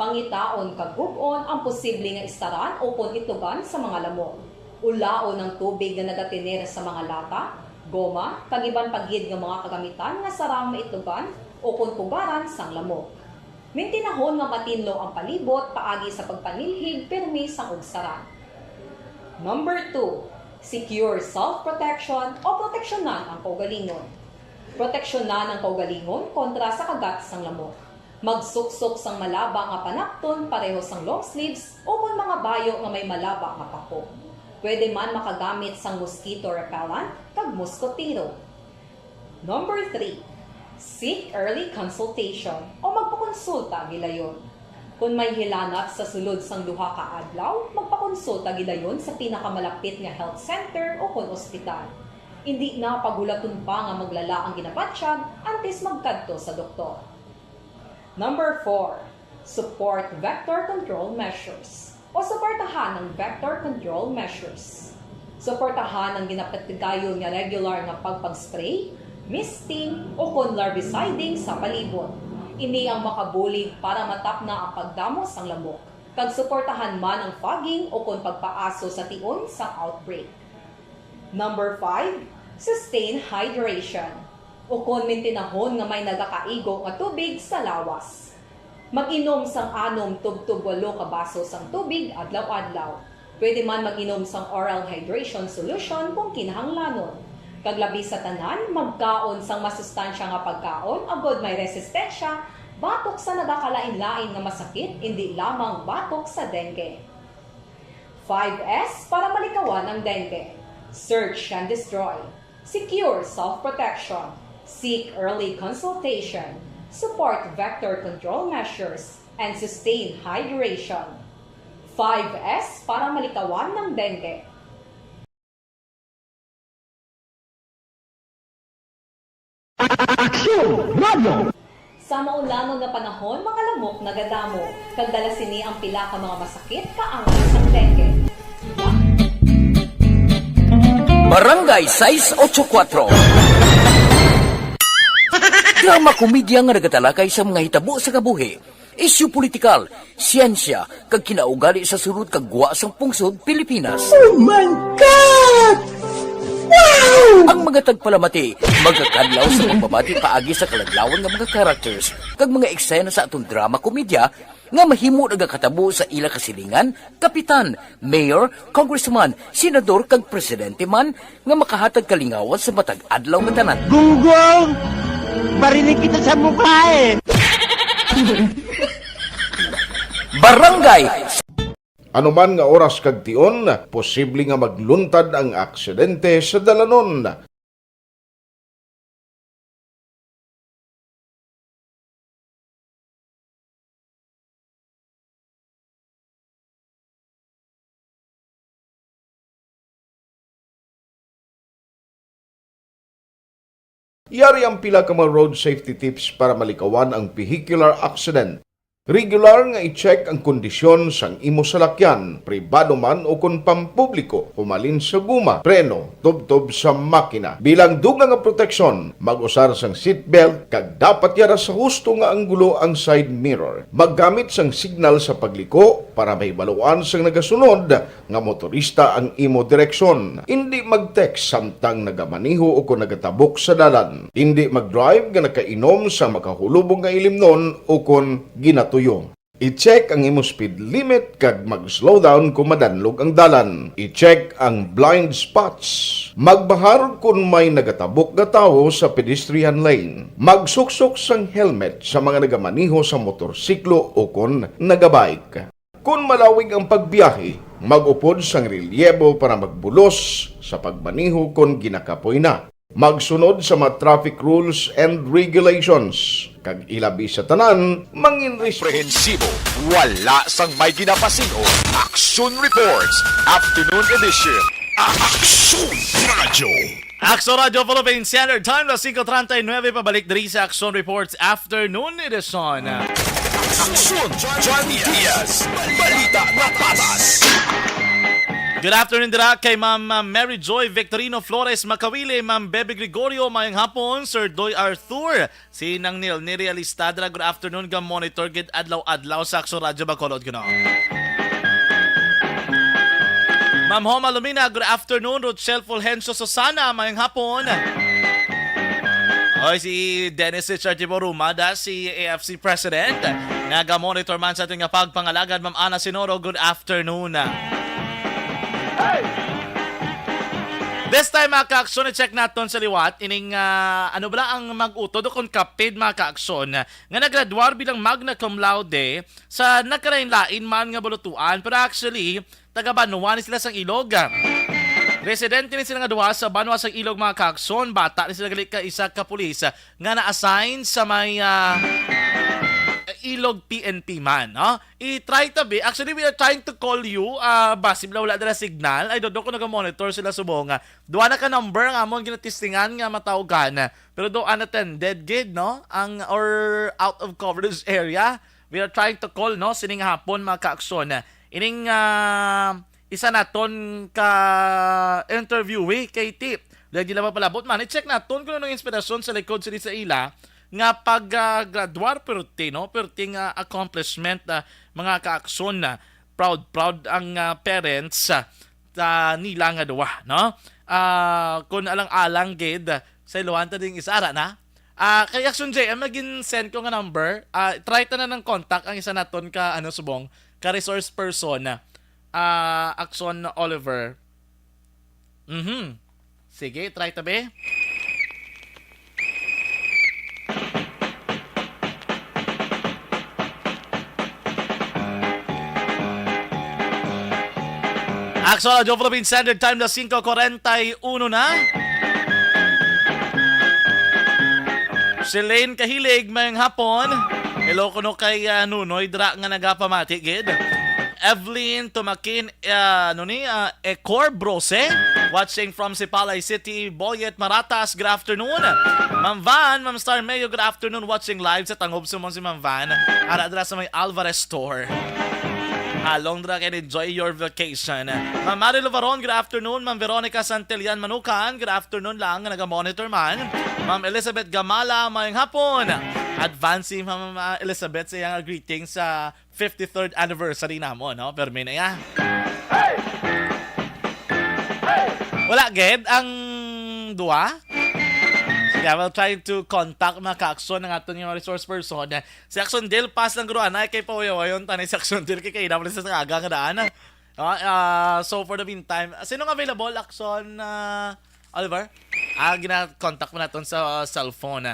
Pangitaon kag gub-on ang posible nga istaran o pon itlogan sa mga lamok. Ulaon ng tubig na nagatinir sa mga lata, goma, kag iban pagyid nga mga kagamitan nga sarang maitlogan o kon pugaran sang lamok. Mintinahon nga matinlo ang palibot paagi sa pagpanilhig pirmi sang ugsaran. Number 2, secure self-protection o proteksyonan ang kaugalingon. Proteksyonan ang kaugalingon kontra sa kagat sang lamok. Magsuksok sang malaba nga panakton pareho sang long sleeves o kung mga bayo nga may malaba nga pako. Pwede man makagamit sang mosquito repellent kag mosquitero. Number 3, seek early consultation o magpakonsulta gilayon. Kung may hilanat sa sulod sang duha ka adlaw, magpakonsulta gilayon sa pinakamalapit nga health center o kon ospital. Hindi na pagulaton pa nga maglala ang ginabatsyag antes magkadto sa doktor. Number 4, support vector control measures o suportahan ng vector control measures. Suportahan ang ginapatigayon nga regular nga pagpag-spray, misting o kon larviciding sa palibot. Ini ang makabulig para matapna ang pagdamos sang lamok. Kag suportahan man ang fogging o kon pagpaaso sa tion sa outbreak. Number 5, sustain hydration o kon mintinahon nga may nagakaigo nga tubig sa lawas. Mag-inom sang 6 tubtub 8 ka baso sang tubig adlaw-adlaw. Pwede man mag-inom sang oral hydration solution kung kinahanglanon. Kaglabi sa tanan, magkaon sang masustansya nga pagkaon, agod may resistensya, batok sa nagakalain-lain nga masakit, hindi lamang batok sa dengue. 5S para malikawan ang dengue. Search and destroy. Secure self-protection. Seek early consultation. Support vector control measures and sustain hydration. 5S para malikawan ng dengue. Aksyon Radio! Sa maulamang nga panahon, mga lamok nagadamo. Kagdala sini ang pila ka mga masakit kaangas ang dengue. Barangay 684. Drama komedya nga nagatalakay sa mga hitabo sa kabuhi. Isyu politikal, siyensya, kag kinaugali sa surut kag guwa sang pungsod Pilipinas. Oh my God! Wow! Ang mga tagpalamati, magkakadlaw sa pagbabati paagi sa kalaglawan ng mga characters kag mga eksena sa atong drama komedya nga mahimo nagakatabo sa ila kasilingan, kapitan, mayor, congressman, senador kag presidente man nga makahatag kalingawan sa matag adlaw nga tanan. Gunggong! Barinig kita sa mukha eh! Barangay Anuman nga oras kag tion, posible nga magluntad ang aksidente sa dalanon. Yari ang pila ka mga road safety tips para malikawan ang vehicular accident. Regular nga i-check ang kondisyon sang imo salakyan, pribado man o kung pampubliko, humalin sa guma, preno, tubtob sa makina. Bilang dugang nga proteksyon, mag-usar sang seatbelt, kag dapat yara sa husto nga anggulo ang side mirror. Maggamit sang signal sa pagliko para may baluan sang nagasunod nga motorista ang imo direksyon. Hindi mag-text samtang nagamaniho o kung nagatabok sa dalan. Hindi mag-drive nga nakainom sa makahulubong nga ilimnon o kung ginatuyo. I-check ang imo speed limit kag mag-slow down kung madanlog ang dalan. I-check ang blind spots. Magbahar kung may nagatabok nga tawo sa pedestrian lane. Magsuksok sang helmet sa mga nagamaniho sa motorsiklo o kung nagabike. Kung malawig ang pagbiyahe, mag-upod sang relyebo para magbulos sa pagmaniho kung ginakapoy na. Magsunod sa mga traffic rules and regulations. Kag ilabi sa tanan, Prehensibo, wala sang may ginapasino. Action Reports, Afternoon Edition. Aksyon Radio! Action Radio Philippine Standard Time na 5:39 pabalik diri sa Action Reports Afternoon Edition. Aksyon Johnny Diaz, balita na patas. Good afternoon dira kay Ma'am Mary Joy Victorino Flores Macawile, Ma'am Bebe Gregorio, mayang hapon, Sir Doy Arthur, si Nang Nil Nirealista dira, good afternoon, ga monitor gid adlaw-adlaw sa Action Radio Bacolod kuno. Ma'am Homa Lumina, good afternoon, Rochelle Fulgencio Susana, mayang hapon. Oy, si Dennis Richard Rumada, si AFC President, naga-monitor man sa ating pagpangalagad, Ma'am Ana Sinoro, good afternoon. This time mga ka-aksyon, i-check natin sa liwat ining ano ba ang mag-utod o kung kapid mga ka-aksyon nga naggraduar bilang magna cum laude sa nagkarain-lain man nga bulutuan, pero actually taga Banwa ni sila sang Ilog. Residente ni sila nga duha sa Banwa sang Ilog mga ka-aksyon, bata ni sila gali ka isa ka pulis nga na-assign sa may Ilog PNP man, no? I-try tabi. Actually, we are trying to call you. Basim na wala na signal. Ay, doon ko nag-monitor sila subong. Doon na ka number ang amon ginatistingan nga matawgan. Pero doon unattended gid, no? Or out of coverage area. We are trying to call, no? Sining hapon mga ka-aksyon. Ining isa naton ka interviewee kay Tip. Lagi lang mapalabot man. I-check naton kung anong inspirasyon sa likod sila sa ila nga pag-graduar perti, no? Perti nga accomplishment mga ka-aksyon na proud ang parents nila nga duwa, no? Kung alang-alang gid sa iluhan ta ding isara na. Kay Action J, magin send ko nga number. Try ta na ng contact ang isa naton ka subong ka resource person. Action Oliver. Sige, try tabi. Action Radio Philippine Standard Time na 5:41 na. Si Lane Kahilig mayang hapon. Hello kuno kay Nunoy dra nga nagapamati gid. Evelyn Tumakin Ecor Brose watching from Sipalay City, Boyet Maratas, good afternoon. Ma'am Van, Ma'am Star Mayo, good afternoon watching live sa Tangob Sumon si Ma'am Van. Ara dra sa may Alvarez Store. Long dra and enjoy your vacation. Ma'am Marilo Varon, good afternoon. Ma'am Veronica Santillan Manukan, good afternoon lang, naga-monitor man. Ma'am Elizabeth Gamala, mayang hapon. Advancing Ma'am Elizabeth sa iyang greetings sa 53rd anniversary namo, no? Permi na ya. Wala ged ang duwa. Sige, we'll try to contact mga ka-aksyon ng aton yung resource person. Si Aksyon Del Pass lang gruan ay kay pawayawayon tanay si Aksyon Del kay kainam sa aga nga daan. So for the meantime, sino nga available Aksyon Oliver? Gina-contact mo natin sa cellphone.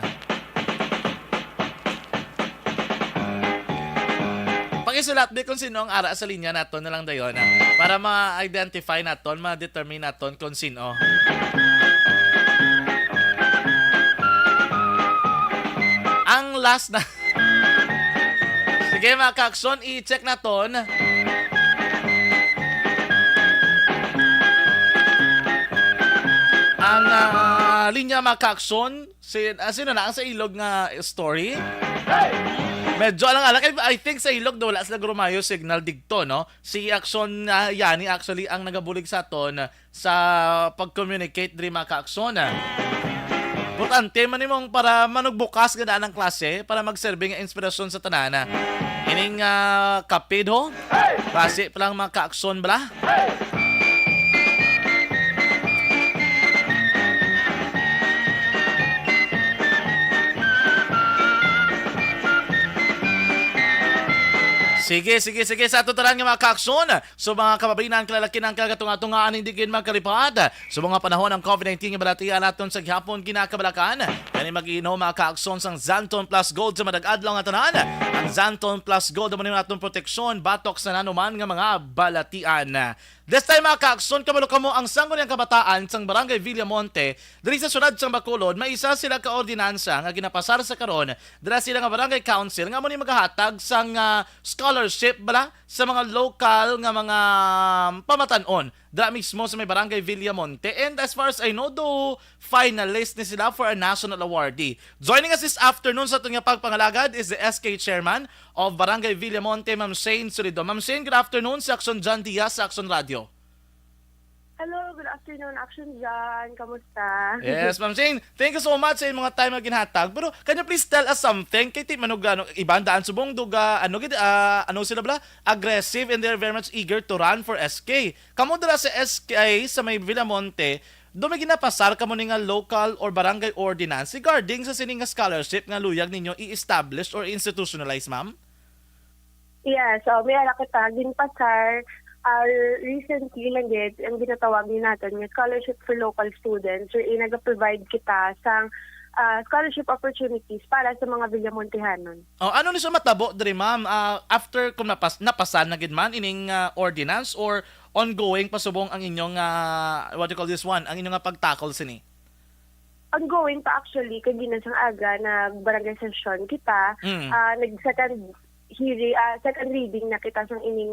Pakisulat di kung sino ang ara sa linya naton na lang dayon para ma-identify naton, ma-determine naton kung sino. Ang last na sige mga ka-aksyon, i-check naton. Ang linya mga ka-aksyon, sino na ang sa ilog nga story? Medyo alang-alang. I think sa ilog daw wala sila grumayo signal digto, no? Si Aksyon Yani actually ang nagabulig sa aton sa pag-communicate diri mga ka-aksyon. Importante man nimong para manugbukas ganda ng klase para magserve nga inspirasyon sa tanana. Ining kapidho. Klase pa lang mga ka-aksyon bala. Sige. Sa tuturan nga mga ka-aksyon. So mga kababayan, kalalaki ng kagatunga-tungaan hindi gin magkalipad. So mga panahon ng COVID-19 nga balatian naton sa gihapon kinakabalakan. Kani mag-iinom mga ka-aksyon sang Zanton Plus Gold sa madag-adlaw nga tanan. Ang Zanton Plus Gold mo naton proteksyon batok sa nanuman nga mga balatian. This time mga ka-aksyon, kabalo kamo ang sangguniang kabataan sang Barangay Villamonte diri sa syudad sang Bacolod. May isa sila ka ordinansa nga ginapasar sa karon. Dira sila nga Barangay Council nga mo ni maghahatag sang scholarship bala sa mga local nga mga pamatanon. Dira mismo sa may Barangay Villamonte. And as far as I know, do finalist ni sila for a national awardee. Joining us this afternoon sa itong pagpangalagad is the SK Chairman of Barangay Villamonte, Ma'am Shane Solido. Ma'am Shane, good afternoon sa Aksyon John Diaz sa Aksyon Radio. Hello, good afternoon, Action John. Kamusta? Yes, Ma'am Shane. Thank you so much sa mga time na ginhatag. Pero can you please tell us something? Kay Tim ibang daan subong duga ano sila bala? Aggressive and they're very much eager to run for SK. Kamo dira sa SK sa may Villamonte, may ginapasar kamo nga local or barangay ordinance regarding sa sining scholarship nga luyag ninyo i-establish or institutionalize, ma'am? Yeah, so may ala kita ginpasar recently lang din ang ginatawag din natin yung scholarship for local students or nag-provide kita sa scholarship opportunities para sa mga Villamontehanon. Ano ni sa matabo diri ma'am after kung napasan na gid man ining ordinance or ongoing pasubong ang inyong what you call this one, ang inyong pagtackle sini? Ongoing pa actually kay ginasang aga na barangay session kita nag-second reading na kita sang ining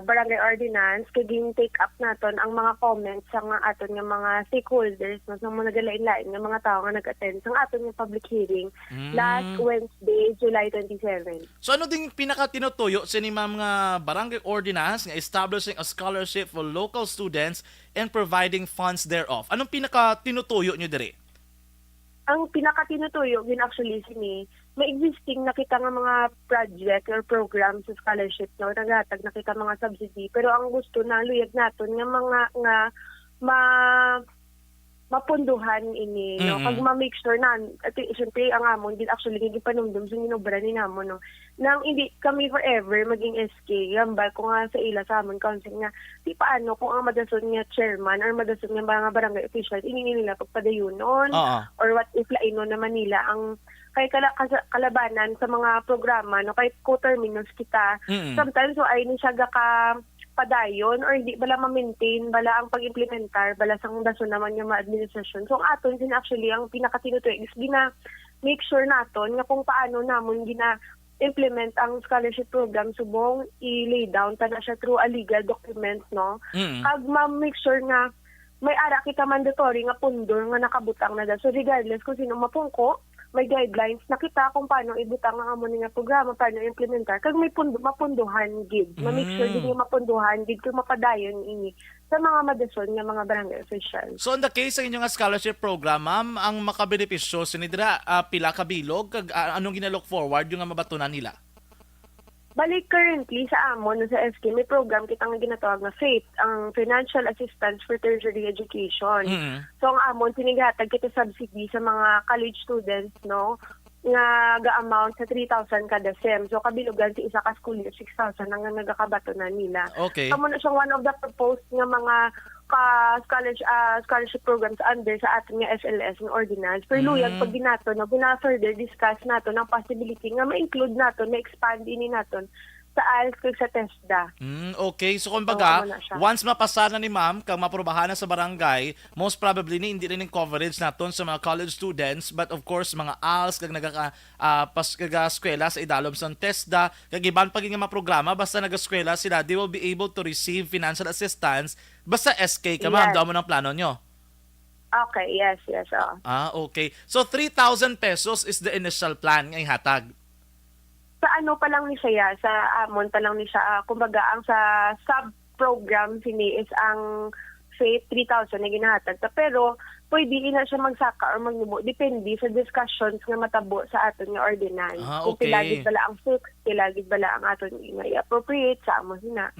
barangay ordinance kay take up naton ang mga comments sa aton nga mga stakeholders no sa mga nagalain-lain nga mga tao nga nag-attend sa aton nga public hearing last Wednesday, July 27. So ano ding pinaka-tinutuyo sa ni ma'am nga barangay ordinance nga establishing a scholarship for local students and providing funds thereof? Anong pinaka-tinutuyo nyo diri? Ang pinaka-tinutuyo din actually sini may existing nakita nga mga project or program sa scholarship no naghatag nakita mga subsidy pero ang gusto na luyag naton nga mga nga mapunduhan ini, no? Kag ma-make sure na, at siyempre, ang amon, din actually, hindi panumdum sa ginobra ni namon, no? Nang hindi kami forever maging SK, gambal ko nga sa ila sa amon, council nga, di paano kung ang madason nga chairman or madason nga mga barangay officials, ini nila pagpadayunon, or what if laino naman nila ang kay kalabanan sa mga programa, no? Kay co-terminus kita, sometimes so ay ni siya ka padayon or hindi bala ma-maintain bala ang pag-implementar bala sang daso naman yung administrasyon. So ang aton sin actually ang pinakatinutuig is gina make sure naton nga kung paano namon gina implement ang scholarship program subong i-lay down ta na siya through a legal document, no? Kag ma-make sure nga may ara kita mandatory nga pundor nga nakabutang na da. So regardless kung sino mapungko, may guidelines na kita kung paano ibutang ang amo nga programa, paano implementar. Kag may mapunduhan gid. Ma-make sure din yung mapunduhan gid kung mapadayon ini sa mga madason nga mga barangay officials. So in the case sa inyong scholarship program, ma'am, ang makabenepisyo sinidra pila ka bilog kag anong ginalook forward yung mabatunan nila? Balik currently sa amon sa SK, may program kitang ginatawag na FATE, ang Financial Assistance for Tertiary Education. So ang amon, sinigatag kita subsidy sa mga college students, no, nga ga-amount sa 3,000 kada SEM. So kabilugan sa isa ka school year, 6,000 ang nagakabato na nila. Okay. Kamo na siyang one of the proposed nga mga scholarship programs under sa ating nga SLS ng ordinance. Pero luyag pag ginato, no, further discuss nato ng possibility nga ma-include nato, na-expand ini naton sa ALS kag sa TESDA. Okay, so kumbaga, once mapasa na ni ma'am, kang maprobahan na sa barangay, most probably ni hindi rin yung coverage naton sa mga college students, but of course, mga ALS, kag nag-eskwela sa idalom sa TESDA, kag iban pag nga maprograma, basta nag-eskwela sila, they will be able to receive financial assistance, basta SK ka ma'am, daw mo ng plano nyo. Okay, yes. Okay. So 3,000 pesos is the initial plan ngayong hatag. Sa ano pa lang ni siya, sa amon pa lang ni siya, kumbaga ang sa sub-program sini is ang FATE 3,000 na ginahatag. Pero pwede na siya magsaka or magnubo. Depende sa discussions nga matabo sa aton nga ordinance. Kung pilagid bala ang fixed, pilagid bala ang aton nga i-appropriate sa amon sina.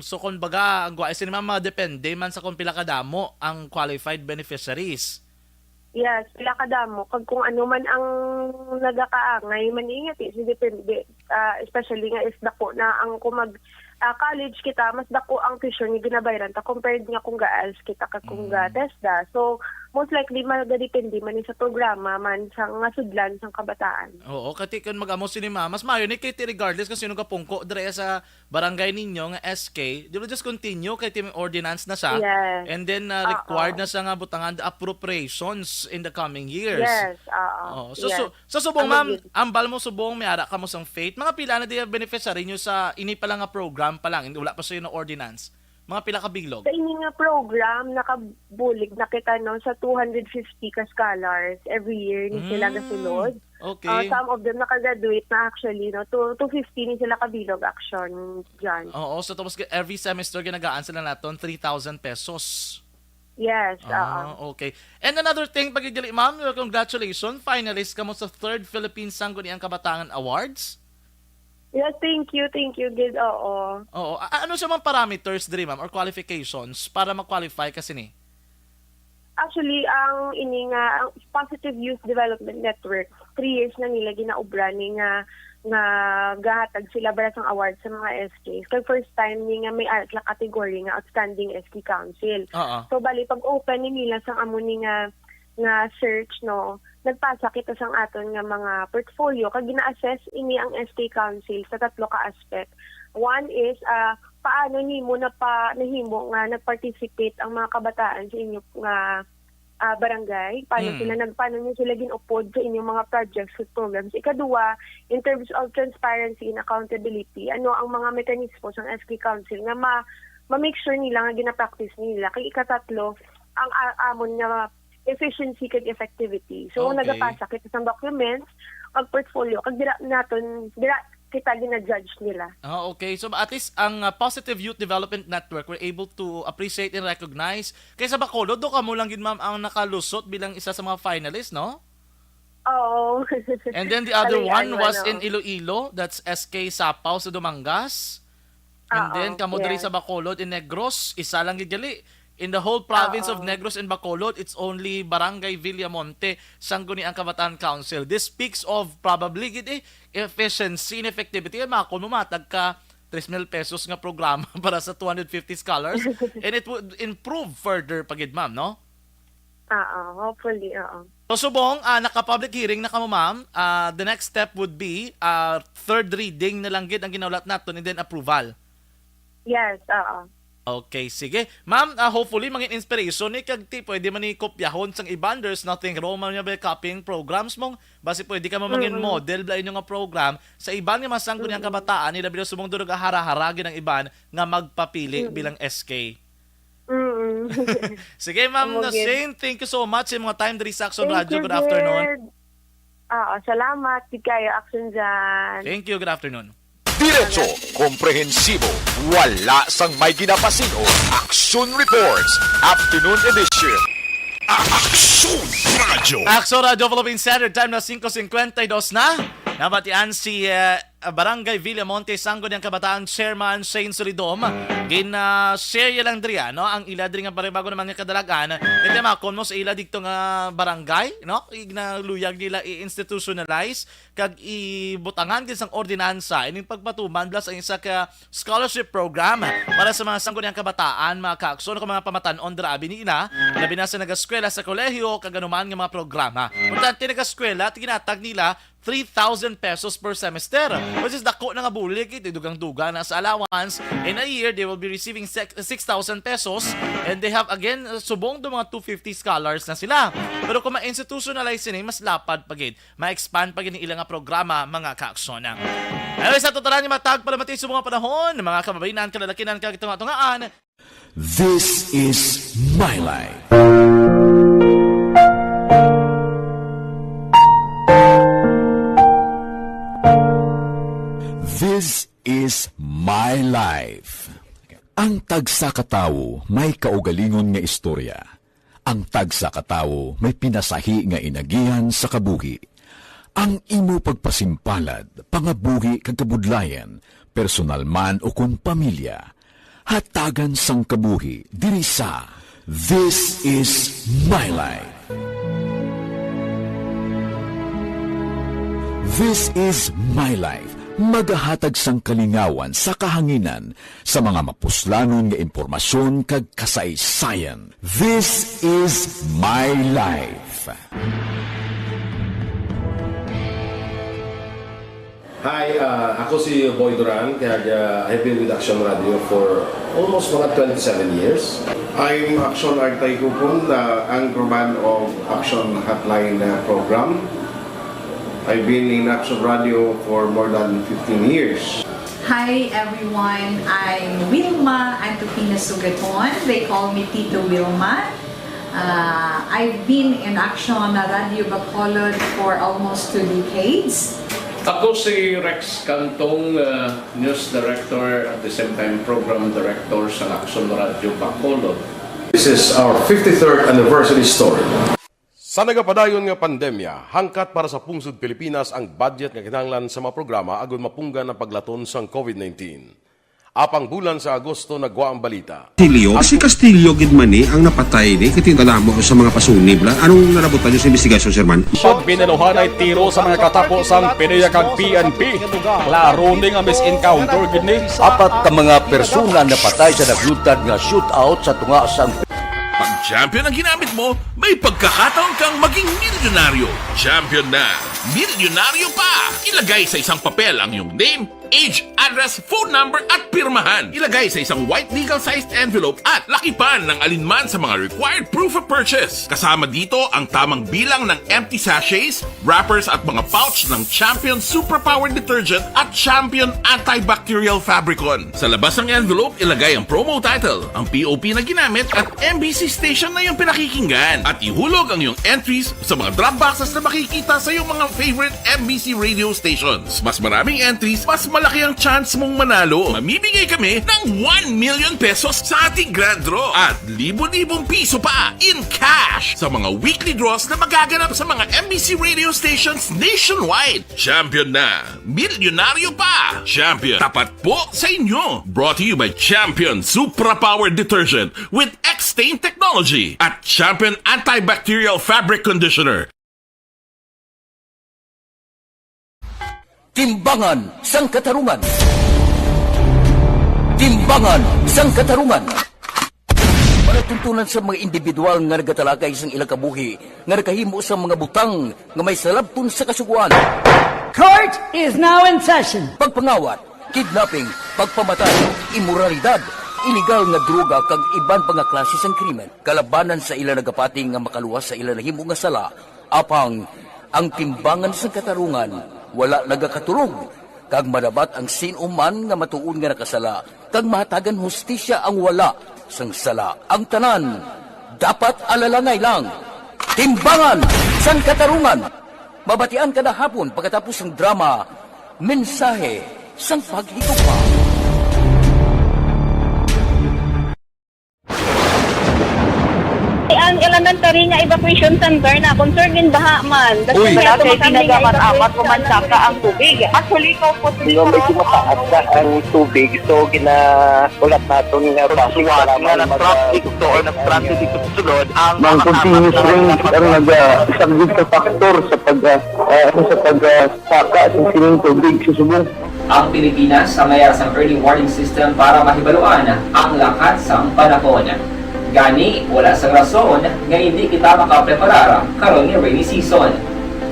So kumbaga, ang guwais ni ma'am, depende man sa kung pila kadamo ang qualified beneficiaries. Yes, pila kadamo. Kung ano man ang nagakaangay, maningat depende. Especially nga is dako na ang kung college kita, mas dako ang tuition nga ginabayaran ta compared nga kung ga-ALS kita kung ga-TESDA. So, most likely magadepende man sa programa man sa nga sudlan sang kabataan. Oo, kati kan mag-amo si ni ma'am, mas mayo ni kay regardless kung sino ka pungko dire sa barangay ninyo nga SK, di ba just continue kay team ordinance na siya. Yes. And then required na siya nga butangan the appropriations in the coming years. Yes, So subong ma'am, ambal mo subong may ara ka mo sang FATE. Mga pila na di beneficiary nyo sa ini pa lang nga program pa lang, wala pa sa na ordinance. Mga pila ka bilog? Sa ini nga program, nakabulig na kita no, sa 250 ka scholars every year ni sila gasulod. Okay. Some of them nakagraduate na actually, no, 250 ni sila kabilog action dyan. Oo, so tapos every semester ginagaan sila naton 3,000 pesos. Yes, okay. And another thing, pagigili ma'am, congratulations, finalist ka mo sa 3rd Philippine Sangguniang Kabataan Awards. Yes, thank you, Gid. Oo. Ano siya mga parameters diri ma'am or qualifications para mag-qualify kasi ni? Actually, ang Positive Youth Development Network, 3 years na nila ginaubra ni nga gahatag sila para sang award sa mga SKs. Kaya first time ni nga may art la category nga Outstanding SK Council. So bali pag open ni nila sang amo ni nga search, no, nagpasa kita sang aton nga mga portfolio kag gina-assess ini ang SK Council sa 3 ka aspect. One is paano nimo nahimo nga nag-participate ang mga kabataan sa inyo nga barangay, paano niyo sila ginupod sa inyong mga projects at programs. Ikaduwa, in terms of transparency and accountability, ano ang mga mekanismo ng SK Council nga ma-make sure nila nga gina-practice nila. Kay ikatatlo, ang amon nga efficiency kag effectivity. So, nagapasa kita sa documents, ang portfolio, kag dira kita gina-judge nila. Okay. So at least ang Positive Youth Development Network were able to appreciate and recognize. Kaysa Bacolod, do ka mo lang gid ma'am ang nakalusot bilang isa sa mga finalists, no? Oo. And then the other one was in Iloilo, that's SK Sapaw sa Dumangas. And then kamo diri sa Bacolod in Negros, isa lang gid gali. In the whole province of Negros and Bacolod, it's only Barangay Villamonte, Sangguni ang Kabataan Council. This speaks of probably efficiency and effectivity. Makon mo matag ka 3,000 pesos nga programa para sa 250 scholars. And it would improve further pagid, ma'am, no? Hopefully, So subong, naka-public hearing na kamo, ma'am. The next step would be third reading na lang gid ang ginaulat naton and then approval. Yes, Okay, sige. Ma'am, hopefully mangin inspiration ni kag ti pwede man ni kopyahon sang iban. There's nothing wrong man nga copying programs mong basi pwede ka mangin model bla inyo nga program sa iban nga masangko niyang kabataan nila bilang subong durog hara-haragin ang iban nga magpapili bilang SK. Sige, ma'am Shane, thank you so much sa mga time diri sa Action Radio. Good afternoon. Salamat. Di kayo action dyan. Thank you, good afternoon. Diretso, komprehensibo, wala sang may ginapasino. Action Reports, Afternoon Edition. Action Radio. Action Radio Philippine Standard Time na 5:52 na. Nabatian si Barangay Villamonte, Sangguni ang Kabataan Chairman Shane Solidom. Gina-share lang diri ang ila diri nga bago naman nga kadalagan. Ito makon mo sa ila dito nga barangay, no? Ignaluyag nila i-institutionalize kag ibutangan gid sang ordinansa ining pagpatuman blas ang isa ka scholarship program para sa mga sangguni ang kabataan, mga kaakson o mga pamatan-on dira ni ina, labi na sa nag-eskwela sa kolehiyo kag anuman nga mga programa. Importante nag-eskwela tinatag nila 3,000 pesos per semester, which is dako na nga bulik, dugang-duga na sa allowance. In a year, they will be receiving 6,000 pesos and they have again, subong do mga 250 scholars na sila. Pero kung ma-institutionalize yun, mas lapad pagid, ma-expand pagid ng ilang programa, mga kaaksona. Anyway, sa totalan yung matag para mati sa mga panahon, mga kababayinan, kalalakinan, kagitunga-tungaan. This is my life. This is my life. Ang tagsakatawo may kaugalingon nga istorya. Ang tagsakatawo may pinasahi nga inagihan sa kabuhi. Ang imo pagpasimpalad, pangabuhi kag kabudlayan, personal man o kun pamilya, hatagan sang kabuhi diri sa This is my life. This is my life. Magahatag sang kalingawan sa kahanginan sa mga mapuslanon nga impormasyon kag kasaysayan. This is my life. Hi, ako si Boy Duran, kaya I've been with Action Radio for almost mga 27 years. I'm Action Artay Kupon, the anchorman of Action Hotline program. I've been in Action Radio for more than 15 years. Hi everyone, I'm Wilma Antopina Sugaton. They call me Tito Wilma. I've been in Action Radio Bacolod for almost 2 decades. Ako si Rex Cantong, News Director at the same time Program Director sa Action Radio Bacolod. This is our 53rd anniversary story. Sa nagapadayon nga pandemya, hangkat para sa pungsod Pilipinas ang budget nga kinahanglan sa mga programa agon mapunggan ang paglaton sang COVID-19. Apang bulan sa Agosto nagwa ang balita. Si Castillo gid man ni ang napatay ni kitingala mo sa mga pasunib la. Anong narabutan niyo sa investigasyon, Sir Man? Pagbineluhan ay tiro sa mga katapos-ang PDEA kag PNP. Klaro ni nga misencounter gid ni. Apat ka mga persona na patay sa naglutad nga shootout sa tunga sang Pag champion ang ginamit mo, may pagkakataon kang maging milyonaryo. Champion na, milyonaryo pa! Ilagay sa isang papel ang iyong name, age, address, phone number at pirmahan. Ilagay sa isang white legal-sized envelope at lakipan ng alinman sa mga required proof of purchase. Kasama dito ang tamang bilang ng empty sachets, wrappers at mga pouch ng Champion Superpower Detergent at Champion Antibacterial Fabricon. Sa labas ng envelope, ilagay ang promo title, ang POP na ginamit at MBC station na yung pinakikinggan. At ihulog ang iyong entries sa mga drop boxes na makikita sa iyong mga favorite MBC radio stations. Mas maraming entries, mas malaki ang chance mong manalo. Mamimigay kami ng 1 million pesos sa ating grand draw at libo-libong piso pa in cash sa mga weekly draws na magaganap sa mga MBC radio stations nationwide. Champion na, milyonaryo pa. Champion, tapat po sa inyo. Brought to you by Champion Supra Power Detergent with stain technology at Champion Antibacterial Fabric Conditioner. Timbangan sang katarungan. Timbangan sang katarungan. Panatuntunan sa mga individual nga nagatalakay sang ilang kabuhi nga nakahimo sa mga butang nga may salabton sa kasuguan. Court is now in session. Pagpangawat, kidnapping, pagpamatay, immoralidad, illegal nga droga kag iban pa nga klase sang krimen. Kalabanan sa ilang nagapati nga makaluwas sa ilang nahimo nga sala, apang ang timbangan sang katarungan wala nagakatulog, kag madabat ang sinuman nga matuon nga nakasala, kag mahatagan hustisya ang wala sang sala. Ang tanan, dapat alalangay lang. Timbangan sang katarungan. Mabatian kada hapon pagkatapos ng drama, mensahe sang paghigugma. Ang elementary nga evacuation center na concern din baha man. Uy, kaya kaya pinagamat-amat pumansaka ang tubig. Actually, ko po Hindi medyo mataas na ang tubig. So, ulat natin nga passing para ng traffic to or traffic dito sa sulod. Ang continuous rain ang isang good factor sa pagsaka at sining tubig sa subong. Ang Pilipinas sa mayroon sa early warning system para mahibaluan ang lakat sa panahon. Gani, wala sa rason nga hindi kita makapreparar karon ni rainy season.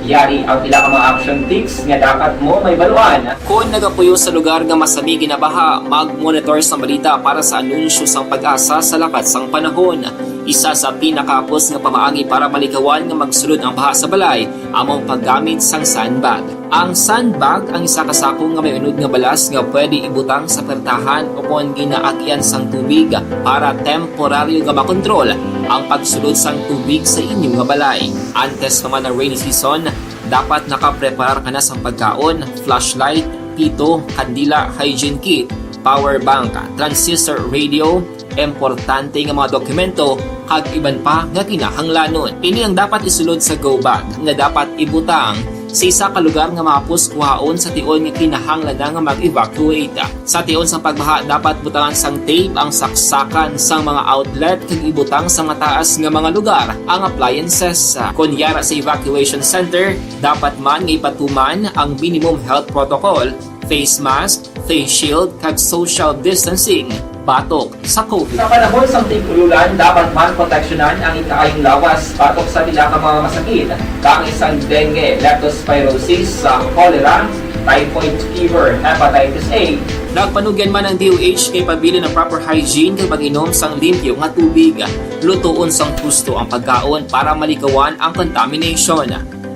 Yari ang pila ka mga action tips nga dapat mo may baluan. Kung nagapuyo sa lugar nga masabi ginabaha, mag-monitor sa balita para sa anunsyo sang pag-asa sa lakat sang panahon. Isa sa pinakapos nga pamaagi para malikawan nga magsulod ang baha sa balay, among paggamit sang sandbag. Ang sandbag ang isa ka sako nga may unod nga balas nga pwede ibutang sa pertahan o kung ginaagyan sang tubig para temporaryo nga makontrol ang pagsulod sang tubig sa inyong nga balay. Antes naman ng rainy season, dapat nakapreparar ka na sa pagkaon, flashlight, pito, kandila, hygiene kit, power bank, transistor radio, importante nga mga dokumento, kag iban pa nga kinahanglanon. Ini ang dapat isulod sa go bag nga dapat ibutang sa isa ka lugar nga mapus kuhaon sa tion nga kinahanglan nga mag-evacuate. Sa tion sa pagbaha, dapat butangan sang tape ang saksakan sang mga outlet kag ibutang sa mataas nga mga lugar ang appliances. Kunyara sa evacuation center, dapat man nga ipatuman ang minimum health protocol, face mask, face shield kag social distancing batok sa COVID. Sa panahon sa tigululan, dapat man proteksyonan ang ikaayong lawas batok sa pila ka mga masakit, kang isang dengue, leptospirosis, cholera, typhoid fever, hepatitis A. Nagpanugyan man ang DOH kay pabili ng proper hygiene kay pag-inom sang limpyo nga tubig. Lutuon sang gusto ang pagkaon para malikawan ang contamination.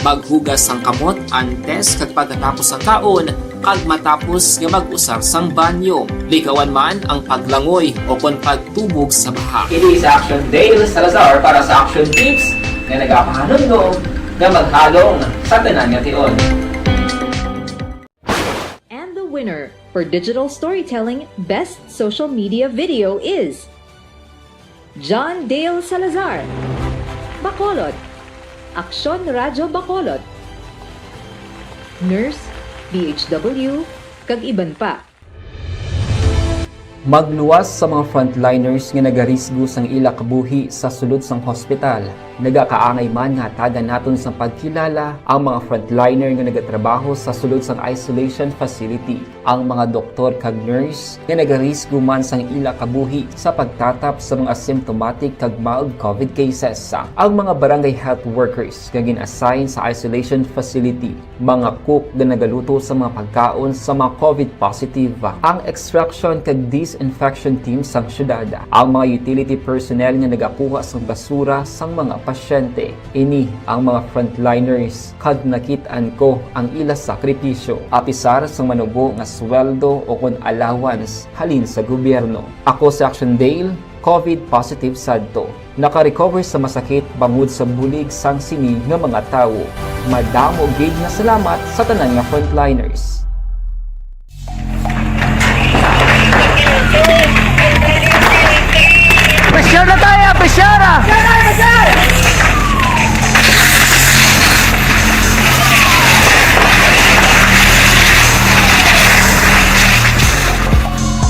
Maghugas sang kamot antes kag pagkatapos ang kaon, kag matapos nga mag-usar sang banyo. Likawan man ang paglangoy o kon pagtubog sa baha. Kini sa Action Dale Salazar para sa Action Tips nga nagapahanundong nga maghalong sa tanan nga tion. And the winner for Digital Storytelling Best Social Media Video is John Dale Salazar, Bacolod, Aksyon Radyo Bacolod, Nurse, BHW, kag iban pa. Magluwas sa mga frontliners nga nagarisgo sang ila kabuhi sa sulod sang hospital. Nagakaangay man nga hatagan naton sa pagkilala ang mga frontliner nga nagatrabaho sa sulod sang isolation facility. Ang mga doktor kag nurse nga nagarisgo man sang ila kabuhi sa pagtatap sa mga symptomatic kag mild COVID cases. Ang mga barangay health workers nga gin-assign sa isolation facility, mga cook nga nagaluto sa mga pagkaon sa mga COVID positive. Ang extraction kag disinfection team sang syudad. Ang mga utility personnel nga nagakuha sang basura sang mga pasyente. Ini ang mga frontliners kad nakitaan ko ang ila sakripisyo apisar sang manubo nga sweldo o kon allowance halin sa gobyerno. Ako sa Action Dale, COVID positive sadto. Naka-recover sa masakit bangod sa bulig sang sini nga mga tawo. Madamo gid na salamat sa tanan nga frontliners. Pressure na tayo! Pressure na!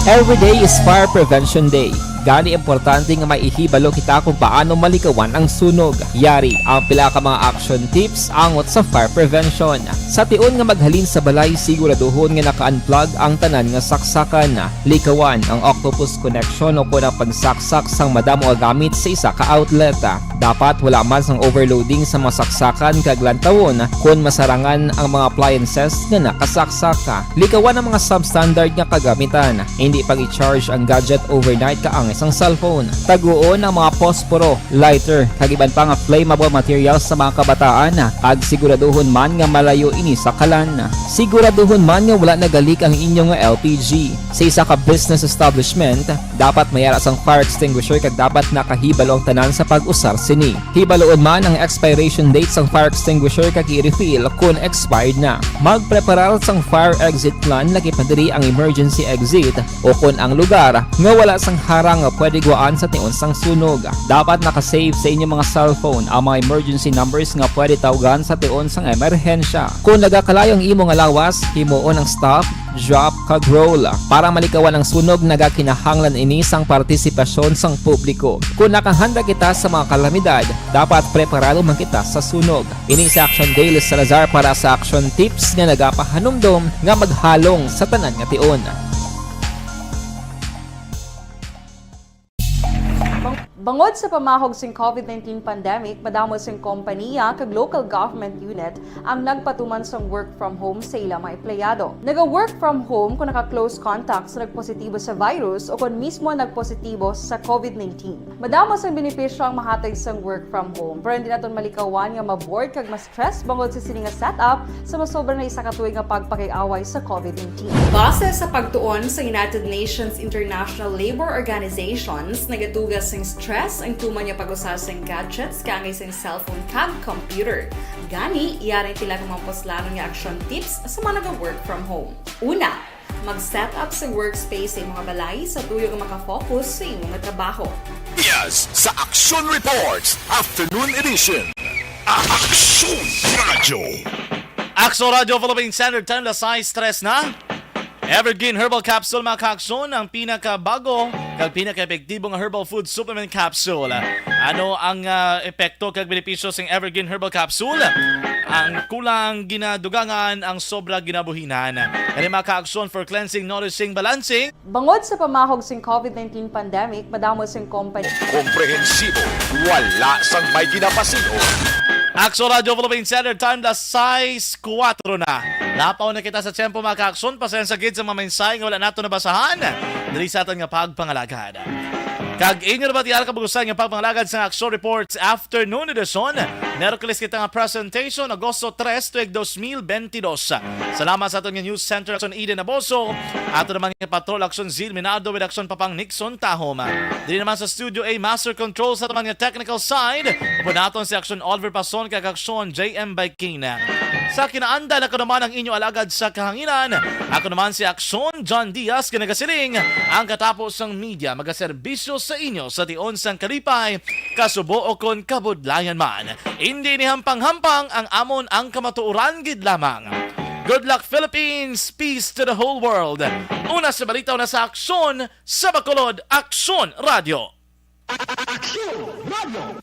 Every day is Fire Prevention Day. Gani importante nga maihibalo kita kung paano malikawan ang sunog. Yari ang pila ka mga action tips angot sa fire prevention. Sa tiun nga maghalin sa balay, siguraduhon nga naka-unplug ang tanan nga saksakan. Likawan ang octopus connection o kung ang pagsaksak sang madamo nga gamit sa isa ka outlet. Dapat wala man sang overloading sa masaksakan kag lantawon kung masarangan ang mga appliances nga nakasaksaka. Likawan ang mga substandard nga kagamitan. Hindi pag i-charge ang gadget overnight kaang isang cellphone. Taguon ang mga posporo, lighter, kag iban pa nga flammable materials sa mga kabataan. Kag siguraduhon man nga malayo ini sa kalan. Siguraduhon man nga wala nagalik ang inyong LPG. Sa isa ka business establishment, dapat mayara sang fire extinguisher kag dapat nakahibalo ang tanan sa pag-usar sini. Hibaloon man ang expiration date sang fire extinguisher kag i-refill kung expired na. Magpreparar sang fire exit plan laki padiri ang emergency exit o kung ang lugar nga wala sang harang nga pwede guaan sa tiun sang sunog. Dapat nakasave sa inyong mga cellphone ang mga emergency numbers nga pwede tawagan sa tiun sang emerhensya. Kung nagakalayo ang imong lawas, himuon ang stop, drop, kag roll. Para malikawan ang sunog, nagakinahanglan ini sang partisipasyon sang publiko. Kung nakahanda kita sa mga kalamidad, dapat preparado man kita sa sunog. Ini sa Action Daily Salazar para sa action tips nga nagapahanumdom nga maghalong sa tanan nga tiun. Bangod sa pamahog sing COVID-19 pandemic, madamo sing kompanya kag local government unit ang nagpatuman sang work from home sa ilang mga empleyado. Naga-work from home kung naka-close contact sa nagpositibo sa virus o kung mismo nagpositibo sa COVID-19. Madamo sang benepisyo ang mahatag sang work from home, pero hindi naton malikawan nga ma-bored kag ma-stress bangod sa sini nga setup sa masobra na isa ka tuig nga pagpakiaway sa COVID-19. Base sa pagtuon sa United Nations International Labour Organizations, nagatugas sing stress ang tuman niya pag-usar sa gadgets kangay sa cellphone kag computer. Gani, iyaring tila kung mga poslanon nga action tips sa mga nag-work from home. Una, mag-set up sa workspace sa mga balay sa tuyo nga makafocus sa imong trabaho. Yes, sa Action Reports, Afternoon Edition. Action Radio. Action Radio Philippine Standard Time, lasay stress na. Evergreen Herbal Capsule mga kaakson, ang pinakabago kag pinaka-epektibong herbal food supplement capsule. Ano ang epekto kag benepisyo sa Evergreen Herbal Capsule? Ang kulang ginadugangan, ang sobra ginabuhinan. Kaya mga kaakson for cleansing, nourishing, balancing. Bangod sa pamahog sing COVID-19 pandemic, madamo sing company. Komprehensibo, wala sang may ginapasino. Action Radio Philippine Standard Time, lasay 4 na. Lapaw na kita sa tempo mga kaakson, pasensya gid sa mga mensay nga wala nato nabasahan. Dili sa aton nga pagpangalagad. Kag inyo na ba tiyara kabagusan nga pagpangalagad sa Action Reports Afternoon Edition. Merkulis kita nga presentation, Agosto 3, tuig 2022. Salamat sa aton nga News Center Action Eden Aboso. Ato naman nga Patrol Action Zil Minardo with Action Papang Nixon Tahom. Dili naman sa Studio A Master Control sa ato nga technical side. Upo naton si Action Oliver Pason kag Action JM Baikina. Sa kinaanda na naman ang inyo alagad sa kahanginan. Ako naman si Action John Diaz kinagasiling ang katapos ng media magaserbisyo sa inyo sa tion sang kalipay, kasubo o kon kabudlayan man. Hindi ni hampang-hampang ang amon ang kamatuuran gid lamang. Good luck Philippines, peace to the whole world. Una sa balita na sa Aksyon, sa Bacolod, Aksyon Radio. Action Radio.